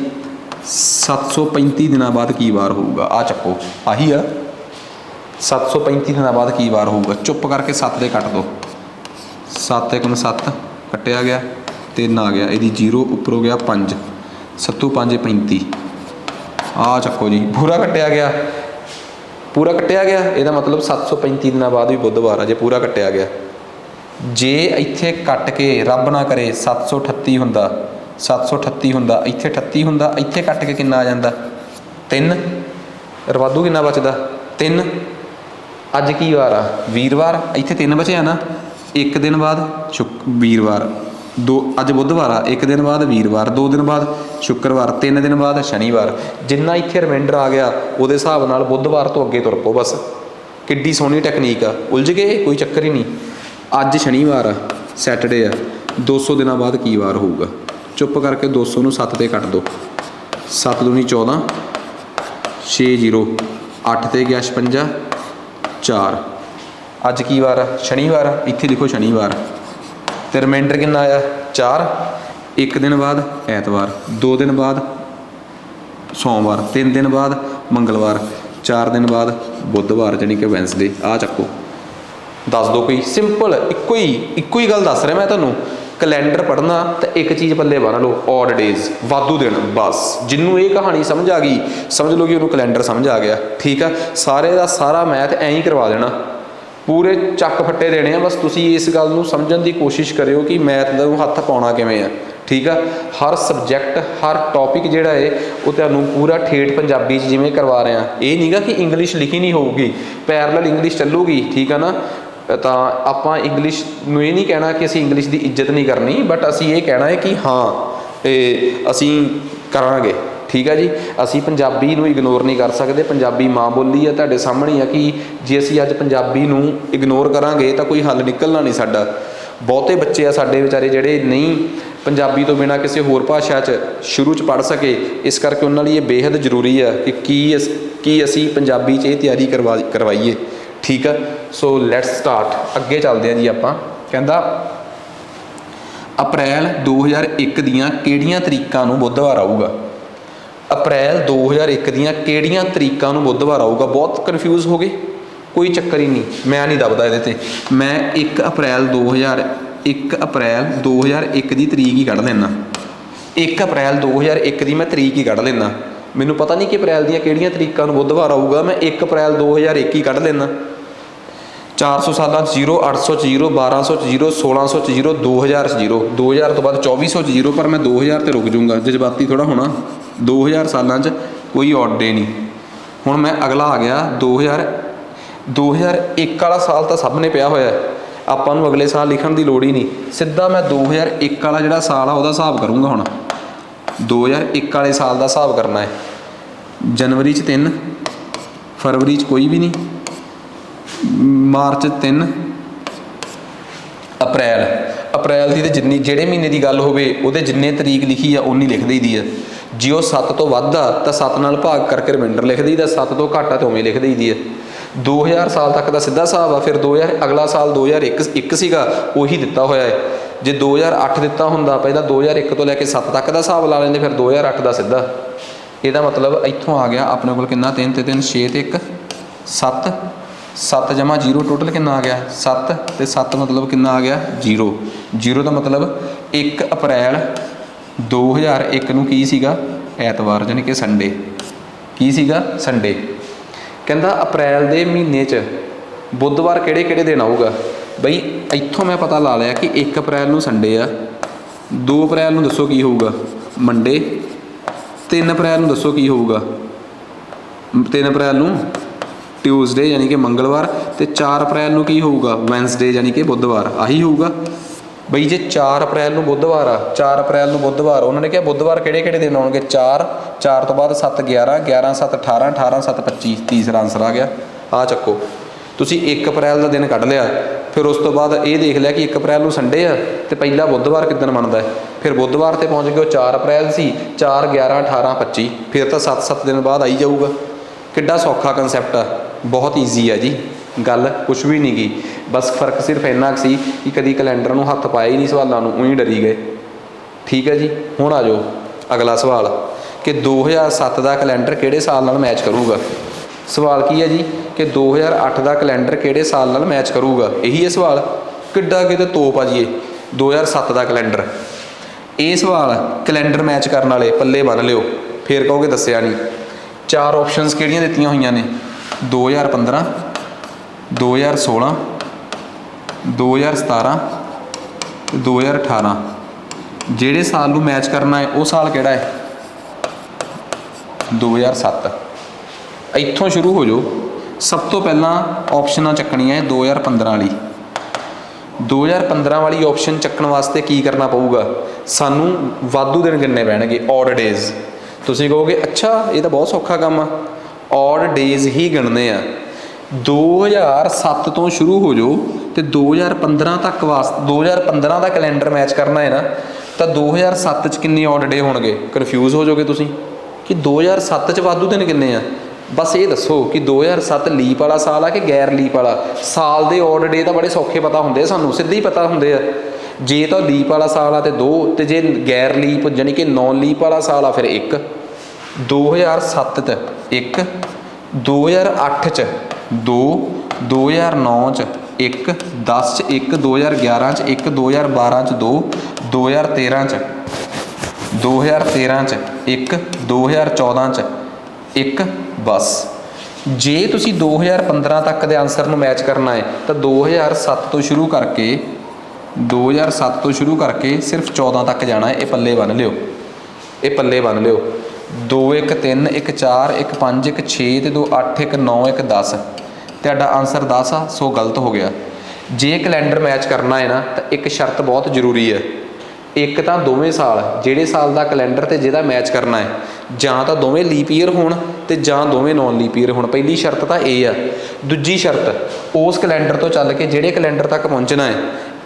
735 दिन बाद की वार होऊगा? आ चक्को, आही आ। 735 दिन बाद की वार होऊगा? चुप करके 7 दे कट दो, 7 1 7 कट्टिया गया, 3 आ गया, यदि 0 उपर हो गया 5, 7 5 35। आ चक्को जी, पूरा कट्टिया गया, पूरा कट्टिया गया। यदा मतलब 735 दिन बाद भी बुधवार आ, जे पूरा कट्टिया गया। जे इत्थे कट के रब ना करे 738 हुंदा, 738 हुंदा, इत्थे 38 हुंदा, इत्थे कट के कितना आ जांदा? 3। रवादू कितना बचदा? 3। अज की वार आ? वीरवार। इत्थे 3 बचे ना। 1 दिन बाद वीरवार, 2 अज बुधवार आ, 1 दिन बाद वीरवार, 2 दिन बाद शुक्रवार, 3 दिन बाद शनिवार। जिन्ना इत्थे रिमाइंडर आ गया उहदे हिसाब नाल बुधवार तो अगे तुर पो बस। किड्डी सोहनी टैकनीक आ, उलझ गए, कोई चक्कर ही नहीं। ਅੱਜ ਸ਼ਨੀਵਾਰ ਆ, ਸੈਟਰਡੇ ਆ, 200 ਦਿਨਾਂ ਬਾਅਦ ਕੀ ਵਾਰ ਹੋਊਗਾ? ਚੁੱਪ ਕਰਕੇ 200 ਨੂੰ 7 ਤੇ ਕੱਟ ਦਿਓ। 7 ਦੂਣੀ 14, 6 0, 8 ਤੇ ਗਿਆ 56, 4। ਅੱਜ ਕੀ ਵਾਰ ਆ? ਸ਼ਨੀਵਾਰ ਆ, ਇੱਥੇ ਲਿਖੋ ਸ਼ਨੀਵਾਰ। ਤੇ ਰਿਮਾਈਂਡਰ ਕਿੰਨਾ ਆਇਆ? 4। 1 ਦਿਨ ਬਾਅਦ ਐਤਵਾਰ, 2 ਦਿਨ ਬਾਅਦ ਸੋਮਵਾਰ, 3 ਦਿਨ ਬਾਅਦ ਮੰਗਲਵਾਰ, 4 ਦਿਨ ਬਾਅਦ ਬੁੱਧਵਾਰ ਜਾਣੀ ਕਿ ਵੈਨਸਡੇ। ਆ ਚੱਕੋ, ਦੱਸ ਦਿਓ ਕੋਈ ਸਿੰਪਲ ਇੱਕੋ ਹੀ ਗੱਲ ਦੱਸ ਰਿਹਾ ਮੈਂ ਤੁਹਾਨੂੰ। ਕੈਲੰਡਰ ਪੜ੍ਹਨਾ ਤਾਂ ਇੱਕ ਚੀਜ਼ ਪੱਲੇ ਬੰਨ੍ਹ ਲਓ, ਔਡ ਡੇਜ਼, ਵਾਧੂ ਦਿਨ। ਬਸ ਜਿਹਨੂੰ ਇਹ ਕਹਾਣੀ ਸਮਝ ਆ ਗਈ, ਸਮਝ ਲਓ ਕਿ ਉਹਨੂੰ ਕੈਲੰਡਰ ਸਮਝ ਆ ਗਿਆ। ਠੀਕ ਆ, ਸਾਰੇ ਦਾ ਸਾਰਾ ਮੈਥ ਐਂ ਹੀ ਕਰਵਾ ਦੇਣਾ, ਪੂਰੇ ਚੱਕ ਫੱਟੇ ਦੇਣੇ ਆ। ਬਸ ਤੁਸੀਂ ਇਸ ਗੱਲ ਨੂੰ ਸਮਝਣ ਦੀ ਕੋਸ਼ਿਸ਼ ਕਰਿਓ ਕਿ ਮੈਥ ਦਾ ਹੱਥ ਪਾਉਣਾ ਕਿਵੇਂ ਆ। ਠੀਕ ਆ, ਹਰ ਸਬਜੈਕਟ, ਹਰ ਟੌਪਿਕ ਜਿਹੜਾ ਹੈ ਉਹ ਤੁਹਾਨੂੰ ਪੂਰਾ ਠੇਠ ਪੰਜਾਬੀ 'ਚ ਜਿਵੇਂ ਕਰਵਾ ਰਿਹਾ। ਇਹ ਨਹੀਂਗਾ ਕਿ ਇੰਗਲਿਸ਼ ਲਿਖੀ ਨਹੀਂ ਹੋਊਗੀ, ਪੈਰਲਲ ਇੰਗਲਿਸ਼ ਚੱਲੂਗੀ। ਠੀਕ ਆ ਨਾ, ਤਾਂ ਆਪਾਂ ਇੰਗਲਿਸ਼ ਨੂੰ ਇਹ ਨਹੀਂ ਕਹਿਣਾ ਕਿ ਅਸੀਂ ਇੰਗਲਿਸ਼ ਦੀ ਇੱਜ਼ਤ ਨਹੀਂ ਕਰਨੀ, ਬਟ ਅਸੀਂ ਇਹ ਕਹਿਣਾ ਹੈ ਕਿ ਹਾਂ ਇਹ ਅਸੀਂ ਕਰਾਂਗੇ। ਠੀਕ ਹੈ ਜੀ, ਅਸੀਂ ਪੰਜਾਬੀ ਨੂੰ ਇਗਨੋਰ ਨਹੀਂ ਕਰ ਸਕਦੇ। ਪੰਜਾਬੀ ਮਾਂ ਬੋਲੀ ਹੈ, ਤੁਹਾਡੇ ਸਾਹਮਣੇ ਆ ਕਿ ਜੇ ਅਸੀਂ ਅੱਜ ਪੰਜਾਬੀ ਨੂੰ ਇਗਨੋਰ ਕਰਾਂਗੇ ਤਾਂ ਕੋਈ ਹੱਲ ਨਿਕਲਣਾ ਨਹੀਂ ਸਾਡਾ। ਬਹੁਤੇ ਬੱਚੇ ਆ ਸਾਡੇ ਵਿਚਾਰੇ ਜਿਹੜੇ ਨਹੀਂ ਪੰਜਾਬੀ ਤੋਂ ਬਿਨਾਂ ਕਿਸੇ ਹੋਰ ਭਾਸ਼ਾ 'ਚ ਸ਼ੁਰੂ 'ਚ ਪੜ੍ਹ ਸਕੇ, ਇਸ ਕਰਕੇ ਉਹਨਾਂ ਲਈ ਇਹ ਬੇਹੱਦ ਜ਼ਰੂਰੀ ਆ ਕਿ ਕੀ ਅਸੀਂ ਪੰਜਾਬੀ 'ਚ ਇਹ ਤਿਆਰੀ ਕਰਵਾਈਏ। ਠੀਕ ਆ, ਸੋ ਲੈਟਸ ਸਟਾਰਟ। ਅੱਗੇ ਚੱਲਦੇ ਹਾਂ ਜੀ ਆਪਾਂ। ਕਹਿੰਦਾ ਅਪ੍ਰੈਲ 2001 ਦੀਆਂ ਕਿਹੜੀਆਂ ਤਰੀਕਾਂ ਨੂੰ ਬੁੱਧਵਾਰ ਆਊਗਾ? ਅਪ੍ਰੈਲ 2001 ਦੀਆਂ ਕਿਹੜੀਆਂ ਤਰੀਕਾਂ ਨੂੰ ਬੁੱਧਵਾਰ ਆਊਗਾ? ਬਹੁਤ ਕਨਫਿਊਜ਼ ਹੋ ਗਏ? ਕੋਈ ਚੱਕਰ ਹੀ ਨਹੀਂ, ਮੈਂ ਨਹੀਂ ਦੱਬਦਾ ਇਹਦੇ 'ਤੇ। ਮੈਂ 1 ਅਪ੍ਰੈਲ 2001 ਦੀ ਤਰੀਕ ਹੀ ਕੱਢ ਲੈਂਦਾ। 1 ਅਪ੍ਰੈਲ 2001 ਦੀ ਮੈਂ ਤਰੀਕ ਹੀ ਕੱਢ ਲੈਂਦਾ। ਮੈਨੂੰ ਪਤਾ ਨਹੀਂ ਕਿ ਅਪ੍ਰੈਲ ਦੀਆਂ ਕਿਹੜੀਆਂ ਤਰੀਕਾਂ ਨੂੰ ਬੁੱਧਵਾਰ ਆਊਗਾ, ਮੈਂ 1 ਅਪ੍ਰੈਲ 2001 ਹੀ ਕੱਢ ਲੈਂਦਾ। 400 ਸਾਲਾਂ 'ਚ 0, 800 'ਚ 0, 1200 'ਚ 0, 1600 'ਚ 0, 2000 'ਚ 0, 2000 ਤੋਂ ਬਾਅਦ 2400 'ਚ 0, ਪਰ ਮੈਂ 2000 'ਤੇ ਰੁਕ ਜਾਊਂਗਾ, ਜਜ਼ਬਾਤੀ ਥੋੜ੍ਹਾ ਹੋਣਾ। 2000 ਸਾਲਾਂ 'ਚ ਕੋਈ ਔਡ ਡੇ ਨਹੀਂ। ਹੁਣ ਮੈਂ ਅਗਲਾ ਆ ਗਿਆ 2001 ਵਾਲਾ ਸਾਲ ਤਾਂ ਸਭ ਨੇ ਪਿਆ ਹੋਇਆ, ਆਪਾਂ ਨੂੰ ਅਗਲੇ ਸਾਲ ਲਿਖਣ ਦੀ ਲੋੜ ਹੀ ਨਹੀਂ। ਸਿੱਧਾ ਮੈਂ 2001 ਵਾਲਾ ਜਿਹੜਾ ਸਾਲ ਆ ਉਹਦਾ ਹਿਸਾਬ ਕਰੂੰਗਾ। ਹੁਣ 2001 ਵਾਲੇ ਸਾਲ ਦਾ ਹਿਸਾਬ ਕਰਨਾ ਹੈ। ਜਨਵਰੀ 'ਚ 3, ਫਰਵਰੀ 'ਚ ਕੋਈ ਵੀ ਨਹੀਂ, ਮਾਰਚ 3, ਅਪ੍ਰੈਲ ਦੀ ਤਾਂ ਜਿਹੜੇ ਮਹੀਨੇ ਦੀ ਗੱਲ ਹੋਵੇ ਉਹਦੇ ਜਿੰਨੇ ਤਰੀਕ ਲਿਖੀ ਆ ਉਨੀ ਲਿਖ ਦਈਦੀ ਆ। ਜੇ ਉਹ 7 ਤੋਂ ਵੱਧ ਆ ਤਾਂ 7 ਨਾਲ ਭਾਗ ਕਰਕੇ ਰਿਮਾਈਂਡਰ ਲਿਖ ਦਈਦਾ, 7 ਤੋਂ ਘੱਟ ਆ ਤਾਂ ਉਵੇਂ ਲਿਖ ਦਈਦੀ ਆ। 2000 ਸਾਲ ਤੱਕ ਦਾ ਸਿੱਧਾ ਹਿਸਾਬ ਆ। ਫਿਰ 2000 ਅਗਲਾ ਸਾਲ 2001 ਸੀਗਾ, ਉਹੀ ਦਿੱਤਾ ਹੋਇਆ ਹੈ। ਜੇ 2008 ਦਿੱਤਾ ਹੁੰਦਾ, ਪਹਿਲਾਂ 2001 ਤੋਂ ਲੈ ਕੇ 7 ਤੱਕ ਦਾ ਹਿਸਾਬ ਲਾ ਲੈਂਦੇ, ਫਿਰ 2008 ਦਾ ਸਿੱਧਾ। ਇਹਦਾ ਮਤਲਬ ਇੱਥੋਂ ਆ ਗਿਆ ਆਪਣੇ ਕੋਲ ਕਿੰਨਾ? 3 ਤੇ 3 6 ਤੇ 1 7, 7 ਜਮਾ 0 ਟੋਟਲ ਕਿੰਨਾ ਆ ਗਿਆ? 7 ਤੇ 7 ਮਤਲਬ ਕਿੰਨਾ ਆ ਗਿਆ? 0। 0 ਦਾ ਮਤਲਬ 1 ਅਪ੍ਰੈਲ 2001 ਨੂੰ ਕੀ ਸੀਗਾ? ਐਤਵਾਰ, ਜਾਣੀ ਕਿ ਸੰਡੇ। ਕੀ ਸੀਗਾ? ਸੰਡੇ। ਕਹਿੰਦਾ ਅਪ੍ਰੈਲ ਦੇ ਮਹੀਨੇ 'ਚ ਬੁੱਧਵਾਰ ਕਿਹੜੇ ਕਿਹੜੇ ਦਿਨ ਆਊਗਾ? ਬਈ ਇੱਥੋਂ ਮੈਂ ਪਤਾ ਲਾ ਲਿਆ ਕਿ 1 ਅਪ੍ਰੈਲ ਨੂੰ ਸੰਡੇ ਆ। 2 ਅਪ੍ਰੈਲ ਨੂੰ ਦੱਸੋ ਕੀ ਹੋਊਗਾ? ਮੰਡੇ। 3 ਅਪ੍ਰੈਲ ਨੂੰ ਦੱਸੋ ਕੀ ਹੋਊਗਾ? 3 ਅਪ੍ਰੈਲ ਨੂੰ ਟਿਊਜ਼ਡੇ ਯਾਨੀ ਕਿ ਮੰਗਲਵਾਰ। ਤੇ 4 ਅਪ੍ਰੈਲ ਨੂੰ ਕੀ ਹੋਊਗਾ? ਵੈਨਸਡੇ ਯਾਨੀ ਕਿ ਬੁੱਧਵਾਰ। ਆਹੀ ਹੋਊਗਾ ਬਈ। ਜੇ 4 ਅਪ੍ਰੈਲ ਨੂੰ ਬੁੱਧਵਾਰ ਆ, 4 ਅਪ੍ਰੈਲ ਨੂੰ ਬੁੱਧਵਾਰ, ਉਹਨਾਂ ਨੇ ਕਿਹਾ ਬੁੱਧਵਾਰ ਕਿਹੜੇ ਕਿਹੜੇ ਦਿਨ ਆਉਣਗੇ? 4 ਤੋਂ ਬਾਅਦ 7 11, 11 7 18, 18 7 25, ਤੀਸਰਾ ਆਨਸਰ ਆ ਗਿਆ। ਆ ਚੱਕੋ, ਤੁਸੀਂ 1 ਅਪ੍ਰੈਲ ਦਾ ਦਿਨ ਕੱਢ ਲਿਆ। ਫਿਰ ਉਸ ਤੋਂ ਬਾਅਦ ਇਹ ਦੇਖ ਲਿਆ ਕਿ 1 ਅਪ੍ਰੈਲ ਨੂੰ ਸੰਡੇ ਆ ਤੇ ਪਹਿਲਾ ਬੁੱਧਵਾਰ ਕਿੱਦਣ ਬਣਦਾ ਹੈ? ਫਿਰ ਬੁੱਧਵਾਰ 'ਤੇ ਪਹੁੰਚ ਗਏ, ਉਹ 4 ਅਪ੍ਰੈਲ ਸੀ। 4 11 18 25, ਫਿਰ ਤਾਂ 7 ਦਿਨ ਬਾਅਦ ਆਈ ਜਾਊਗਾ। ਕਿੱਡਾ ਸੌਖਾ ਕੰਸੈਪਟ ਆ, ਬਹੁਤ ਈਜ਼ੀ ਆ ਜੀ, ਗੱਲ ਕੁਛ ਵੀ ਨਹੀਂ ਗਈ। ਬਸ ਫਰਕ ਸਿਰਫ ਇੰਨਾ ਕੁ ਸੀ ਕਿ ਕਦੀ ਕੈਲੰਡਰ ਨੂੰ ਹੱਥ ਪਾਇਆ ਹੀ ਨਹੀਂ ਸਵਾਲਾਂ ਨੂੰ, ਉਹੀ ਡਰੀ ਗਏ। ਠੀਕ ਹੈ ਜੀ, ਹੁਣ ਆ ਜਾਓ ਅਗਲਾ ਸਵਾਲ ਕਿ 2007 ਦਾ ਕੈਲੰਡਰ ਕਿਹੜੇ ਸਾਲ ਨਾਲ ਮੈਚ ਕਰੂਗਾ? ਸਵਾਲ ਕੀ ਹੈ ਜੀ ਕਿ 2008 ਦਾ ਕੈਲੰਡਰ ਕਿਹੜੇ ਸਾਲ ਨਾਲ ਮੈਚ ਕਰੂਗਾ? ਇਹੀ ਹੈ ਸਵਾਲ। ਕਿੱਡਾ ਕਿਤੇ ਤੋਪ ਆ ਜੀ ਇਹ 2007 ਦਾ ਕੈਲੰਡਰ। ਇਹ ਸਵਾਲ ਕੈਲੰਡਰ ਮੈਚ ਕਰਨ ਵਾਲੇ ਪੱਲੇ ਬੰਨ੍ਹ ਲਿਓ, ਫਿਰ ਕਹੋਗੇ ਦੱਸਿਆ ਨਹੀਂ। 4 ਆਪਸ਼ਨਸ ਕਿਹੜੀਆਂ ਦਿੱਤੀਆਂ ਹੋਈਆਂ ਨੇ? 2015, 2016, 2017, 2018। ਜਿਹੜੇ ਸਾਲ ਨੂੰ ਮੈਚ ਕਰਨਾ ਹੈ ਉਹ ਸਾਲ ਕਿਹੜਾ ਹੈ? 2007। ਇੱਥੋਂ ਸ਼ੁਰੂ ਹੋ ਜਾਓ। ਸਭ ਤੋਂ ਪਹਿਲਾਂ ਆਪਸ਼ਨਾਂ ਚੱਕਣੀਆਂ ਹੈ 2015 ਵਾਲੀ। 2015 ਵਾਲੀ ਆਪਸ਼ਨ ਚੱਕਣ ਵਾਸਤੇ ਕੀ ਕਰਨਾ ਪਊਗਾ? ਸਾਨੂੰ ਵਾਧੂ ਦਿਨ ਗਿਣਨੇ ਪੈਣਗੇ, ਔਡ ਡੇਜ਼। ਤੁਸੀਂ ਕਹੋਗੇ ਅੱਛਾ ਇਹ ਤਾਂ ਬਹੁਤ ਸੌਖਾ ਕੰਮ ਆ, ਔਡ ਡੇਜ਼ ਹੀ ਗਿਣਨੇ ਆ। 2007 ਤੋਂ ਸ਼ੁਰੂ ਹੋ ਜਾਓ ਤੇ 2015 ਤੱਕ ਵਾਸਤੇ 2015 ਦਾ ਕੈਲੰਡਰ ਮੈਚ ਕਰਨਾ ਹੈ ਨਾ, ਤਾਂ 2007 ਚ ਕਿੰਨੇ ਔਡ ਡੇ ਹੋਣਗੇ? ਕਨਫਿਊਜ਼ ਹੋ ਜਾਓਗੇ ਤੁਸੀਂ ਕਿ 2007 ਚ ਵਾਧੂ ਦਿਨ ਕਿੰਨੇ ਆ। ਬਸ ਇਹ ਦੱਸੋ ਕਿ 2007 ਲੀਪ ਵਾਲਾ ਸਾਲ ਆ ਕਿ ਗੈਰ ਲੀਪ ਵਾਲਾ ਸਾਲ? ਦੇ ਔਡ ਡੇ ਤਾਂ ਬੜੇ ਸੌਖੇ ਪਤਾ ਹੁੰਦੇ ਆ, ਸਾਨੂੰ ਸਿੱਧੇ ਹੀ ਪਤਾ ਹੁੰਦੇ ਆ। ਜੇ ਤਾਂ ਲੀਪ ਵਾਲਾ ਸਾਲ ਆ ਤੇ 2, ਤੇ ਜੇ ਗੈਰ ਲੀਪ ਜਾਨੀ ਕਿ ਨੌਨ ਲੀਪ ਵਾਲਾ ਸਾਲ ਆ ਫਿਰ 1। 2007 ਚ 1, 2008 ਚ 2, 2009 ਚ 1, 10 ਚ 1, 2011 ਚ 1, 2012 ਚ 2, 2013 ਚ 1, 2014 ਚ 1। ਬਸ ਜੇ ਤੁਸੀਂ 2015 ਤੱਕ ਦੇ ਆਨਸਰ ਨੂੰ ਮੈਚ ਕਰਨਾ ਹੈ ਤਾਂ 2007 ਤੋਂ ਸ਼ੁਰੂ ਕਰਕੇ ਸਿਰਫ 14 ਤੱਕ ਜਾਣਾ ਹੈ। ਇਹ ਪੱਲੇ ਬੰਨ ਲਿਓ, ਇਹ ਪੱਲੇ ਬੰਨ ਲਿਓ। 2, 1, 3, 1, 4, 1, 5, 1, 6 ਤੇ 2, 8, 1, 9, 1, 10। ਤੁਹਾਡਾ ਆਨਸਰ 10 ਆ, ਸੋ ਗਲਤ ਹੋ ਗਿਆ। ਜੇ ਕੈਲੰਡਰ ਮੈਚ ਕਰਨਾ ਹੈ ਨਾ ਤਾਂ ਇੱਕ ਸ਼ਰਤ ਬਹੁਤ ਜ਼ਰੂਰੀ ਹੈ। ਇੱਕ ਤਾਂ ਦੋਵੇਂ ਸਾਲ, ਜਿਹੜੇ ਸਾਲ ਦਾ ਕੈਲੰਡਰ ਤੇ ਜਿਹਦਾ ਮੈਚ ਕਰਨਾ ਹੈ, ਜਾਂ ਤਾਂ ਦੋਵੇਂ ਲੀਪ ਈਅਰ ਹੋਣ ਤੇ ਜਾਂ ਦੋਵੇਂ ਨੌਨ ਲੀਪ ਈਅਰ ਹੋਣ। ਪਹਿਲੀ ਸ਼ਰਤ ਤਾਂ ਇਹ ਆ। ਦੂਜੀ ਸ਼ਰਤ, ਉਸ ਕੈਲੰਡਰ ਤੋਂ ਚੱਲ ਕੇ ਜਿਹੜੇ ਕੈਲੰਡਰ ਤੱਕ ਪਹੁੰਚਣਾ ਹੈ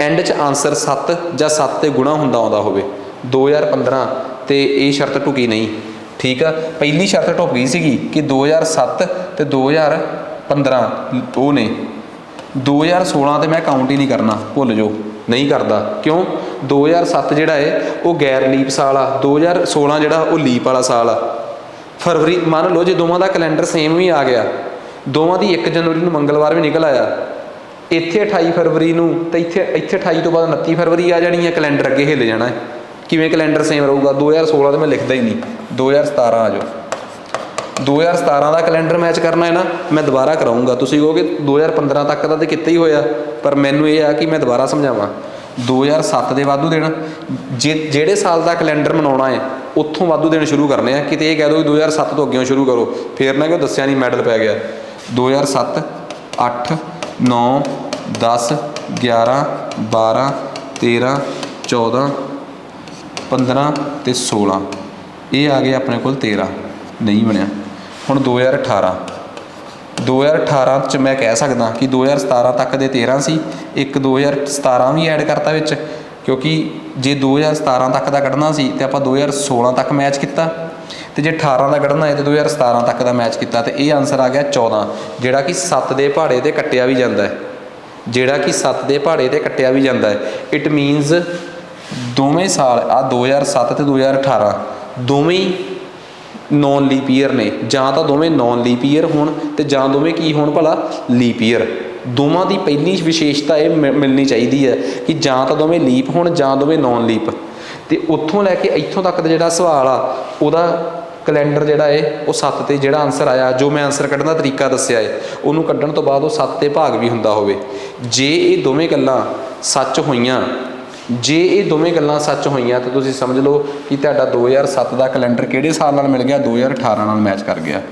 ਐਂਡ 'ਚ ਆਨਸਰ 7 ਜਾਂ 7 ਤੇ ਗੁਣਾ ਹੁੰਦਾ ਆਉਂਦਾ ਹੋਵੇ। 2015 ਤੇ ਇਹ ਸ਼ਰਤ ਢੁਕੀ ਨਹੀਂ, ਠੀਕ ਆ। ਪਹਿਲੀ ਸ਼ਰਤ ਢੁੱਕ ਗਈ ਸੀਗੀ ਕਿ 2007 ਤੇ 2015 ਉਹ ਨੇ। 2016 ਤੇ ਮੈਂ ਕਾਊਂਟ ਹੀ ਨਹੀਂ ਕਰਨਾ, ਭੁੱਲ ਜਾਓ, ਨਹੀਂ ਕਰਦਾ। ਕਿਉਂ? 2007 ਜਿਹੜਾ ਹੈ ਉਹ ਗੈਰ ਲੀਪ ਸਾਲ ਆ, 2016 ਜਿਹੜਾ ਉਹ ਲੀਪ ਵਾਲਾ ਸਾਲ ਆ। ਫਰਵਰੀ ਮੰਨ ਲਓ ਜੇ ਦੋਵਾਂ ਦਾ ਕੈਲੰਡਰ ਸੇਮ ਵੀ ਆ ਗਿਆ, ਦੋਵਾਂ ਦੀ 1 ਜਨਵਰੀ ਨੂੰ ਮੰਗਲਵਾਰ ਵੀ ਨਿਕਲ ਆਇਆ, ਇੱਥੇ 28 ਫਰਵਰੀ ਨੂੰ ਤੇ ਇੱਥੇ 28 ਤੋਂ ਬਾਅਦ 29 ਫਰਵਰੀ ਆ ਜਾਣੀ ਹੈ, ਕੈਲੰਡਰ ਅੱਗੇ ਹਿੱਲ ਜਾਣਾ ਹੈ। ਕਿਵੇਂ ਕੈਲੰਡਰ ਸੇਮ ਰਹੂਗਾ? 2016 ਤਾਂ ਮੈਂ ਲਿਖਦਾ ਹੀ ਨਹੀਂ, 2017 ਆ ਜਾਓ। 2017 ਦਾ ਕੈਲੰਡਰ ਮੈਚ ਕਰਨਾ ਹੈ ਨਾ, ਮੈਂ ਦੁਬਾਰਾ ਕਰਾਊਂਗਾ। ਤੁਸੀਂ ਕਹੋਗੇ 2015 ਤੱਕ ਦਾ ਤਾਂ ਕਿਤੇ ਹੀ ਹੋਇਆ, ਪਰ ਮੈਨੂੰ ਇਹ ਆ ਕਿ ਮੈਂ ਦੁਬਾਰਾ ਸਮਝਾਵਾਂ। 2007 ਦੇ ਵਾਧੂ ਦਿਨ, ਜਿਹੜੇ ਸਾਲ ਦਾ ਕੈਲੰਡਰ ਮਨਾਉਣਾ ਹੈ ਉੱਥੋਂ ਵਾਧੂ ਦਿਨ ਸ਼ੁਰੂ ਕਰਨੇ ਆ। ਕਿਤੇ ਇਹ ਕਹਿ ਦਿਓ ਕਿ 2007 ਤੋਂ ਅੱਗੇੋਂ ਸ਼ੁਰੂ ਕਰੋ, ਫਿਰ ਨਾ ਕਿ ਦੱਸਿਆ ਨਹੀਂ ਮੈਡਲ ਪੈ ਗਿਆ। 2007, 8, 9, 10, 11, 12, 13, 14, 15 ਤੇ 16, ਇਹ ਆ ਗਏ ਆਪਣੇ ਕੋਲ 13। ਨਹੀਂ ਬਣਿਆ। ਹੁਣ 2018 'ਚ ਮੈਂ ਕਹਿ ਸਕਦਾ ਕਿ 2017 ਤੱਕ ਦੇ 13 ਸੀ, ਇੱਕ 2017 ਵੀ ਐਡ ਕਰਤਾ ਵਿੱਚ, ਕਿਉਂਕਿ ਜੇ 2017 ਤੱਕ ਦਾ ਕੱਢਣਾ ਸੀ ਤੇ ਆਪਾਂ 2016 ਤੱਕ ਮੈਚ ਕੀਤਾ, ਤੇ ਜੇ 18 ਦਾ ਕੱਢਣਾ ਹੈ ਤੇ 2017 ਤੱਕ ਦਾ ਮੈਚ ਕੀਤਾ, ਤੇ ਇਹ ਆਨਸਰ ਆ ਗਿਆ 14, ਜਿਹੜਾ ਕਿ 7 ਦੇ ਪਹਾੜੇ ਤੇ ਕੱਟਿਆ ਵੀ ਜਾਂਦਾ ਹੈ, ਜਿਹੜਾ ਕਿ 7 ਦੇ ਪਹਾੜੇ ਤੇ ਕੱਟਿਆ ਵੀ ਜਾਂਦਾ ਹੈ। ਇਟ ਮੀਨਸ ਦੋਵੇਂ ਸਾਲ ਆ 2007 ਤੇ 2018 ਦੋਵੇਂ ਨੌਨ ਲੀਪ ਈਅਰ ਨੇ, ਜਾਂ ਤਾਂ ਦੋਵੇਂ ਨੌਨ ਲੀਪ ਈਅਰ ਹੋਣ ਤੇ ਜਾਂ ਦੋਵੇਂ ਕੀ ਹੋਣ ਭਲਾ? Leap year. ਦੋਵਾਂ ਦੀ ਪਹਿਲੀ ਵਿਸ਼ੇਸ਼ਤਾ ਇਹ ਮਿਲਣੀ ਚਾਹੀਦੀ ਹੈ ਕਿ ਜਾਂ ਤਾਂ ਦੋਵੇਂ ਲੀਪ ਹੋਣ ਜਾਂ ਦੋਵੇਂ ਨੌਨ ਲੀਪ। ਤੇ ਉੱਥੋਂ ਲੈ ਕੇ ਇੱਥੋਂ ਤੱਕ ਦਾ ਜਿਹੜਾ ਸਵਾਲ ਆ ਉਹਦਾ ਕੈਲੰਡਰ ਜਿਹੜਾ ਹੈ ਉਹ 7 ਤੇ ਜਿਹੜਾ ਆਨਸਰ ਆਇਆ, ਜੋ ਮੈਂ ਆਨਸਰ ਕੱਢਣ ਦਾ ਤਰੀਕਾ ਦੱਸਿਆ ਹੈ, ਉਹਨੂੰ ਕੱਢਣ ਤੋਂ ਬਾਅਦ ਉਹ 7 ਤੇ ਭਾਗ ਵੀ ਹੁੰਦਾ ਹੋਵੇ। ਜੇ ਇਹ ਦੋਵੇਂ ਗੱਲਾਂ ਸੱਚ ਹੋਈਆਂ, ਜੇ ਇਹ ਦੋਵੇਂ ਗੱਲਾਂ ਸੱਚ ਹੋਈਆਂ ਤਾਂ ਤੁਸੀਂ ਸਮਝ ਲਓ ਕਿ ਤੁਹਾਡਾ 2007 ਦਾ ਕੈਲੰਡਰ ਕਿਹੜੇ ਸਾਲ ਨਾਲ ਮਿਲ ਗਿਆ? 2018 ਨਾਲ ਮੈਚ ਕਰ ਗਿਆ।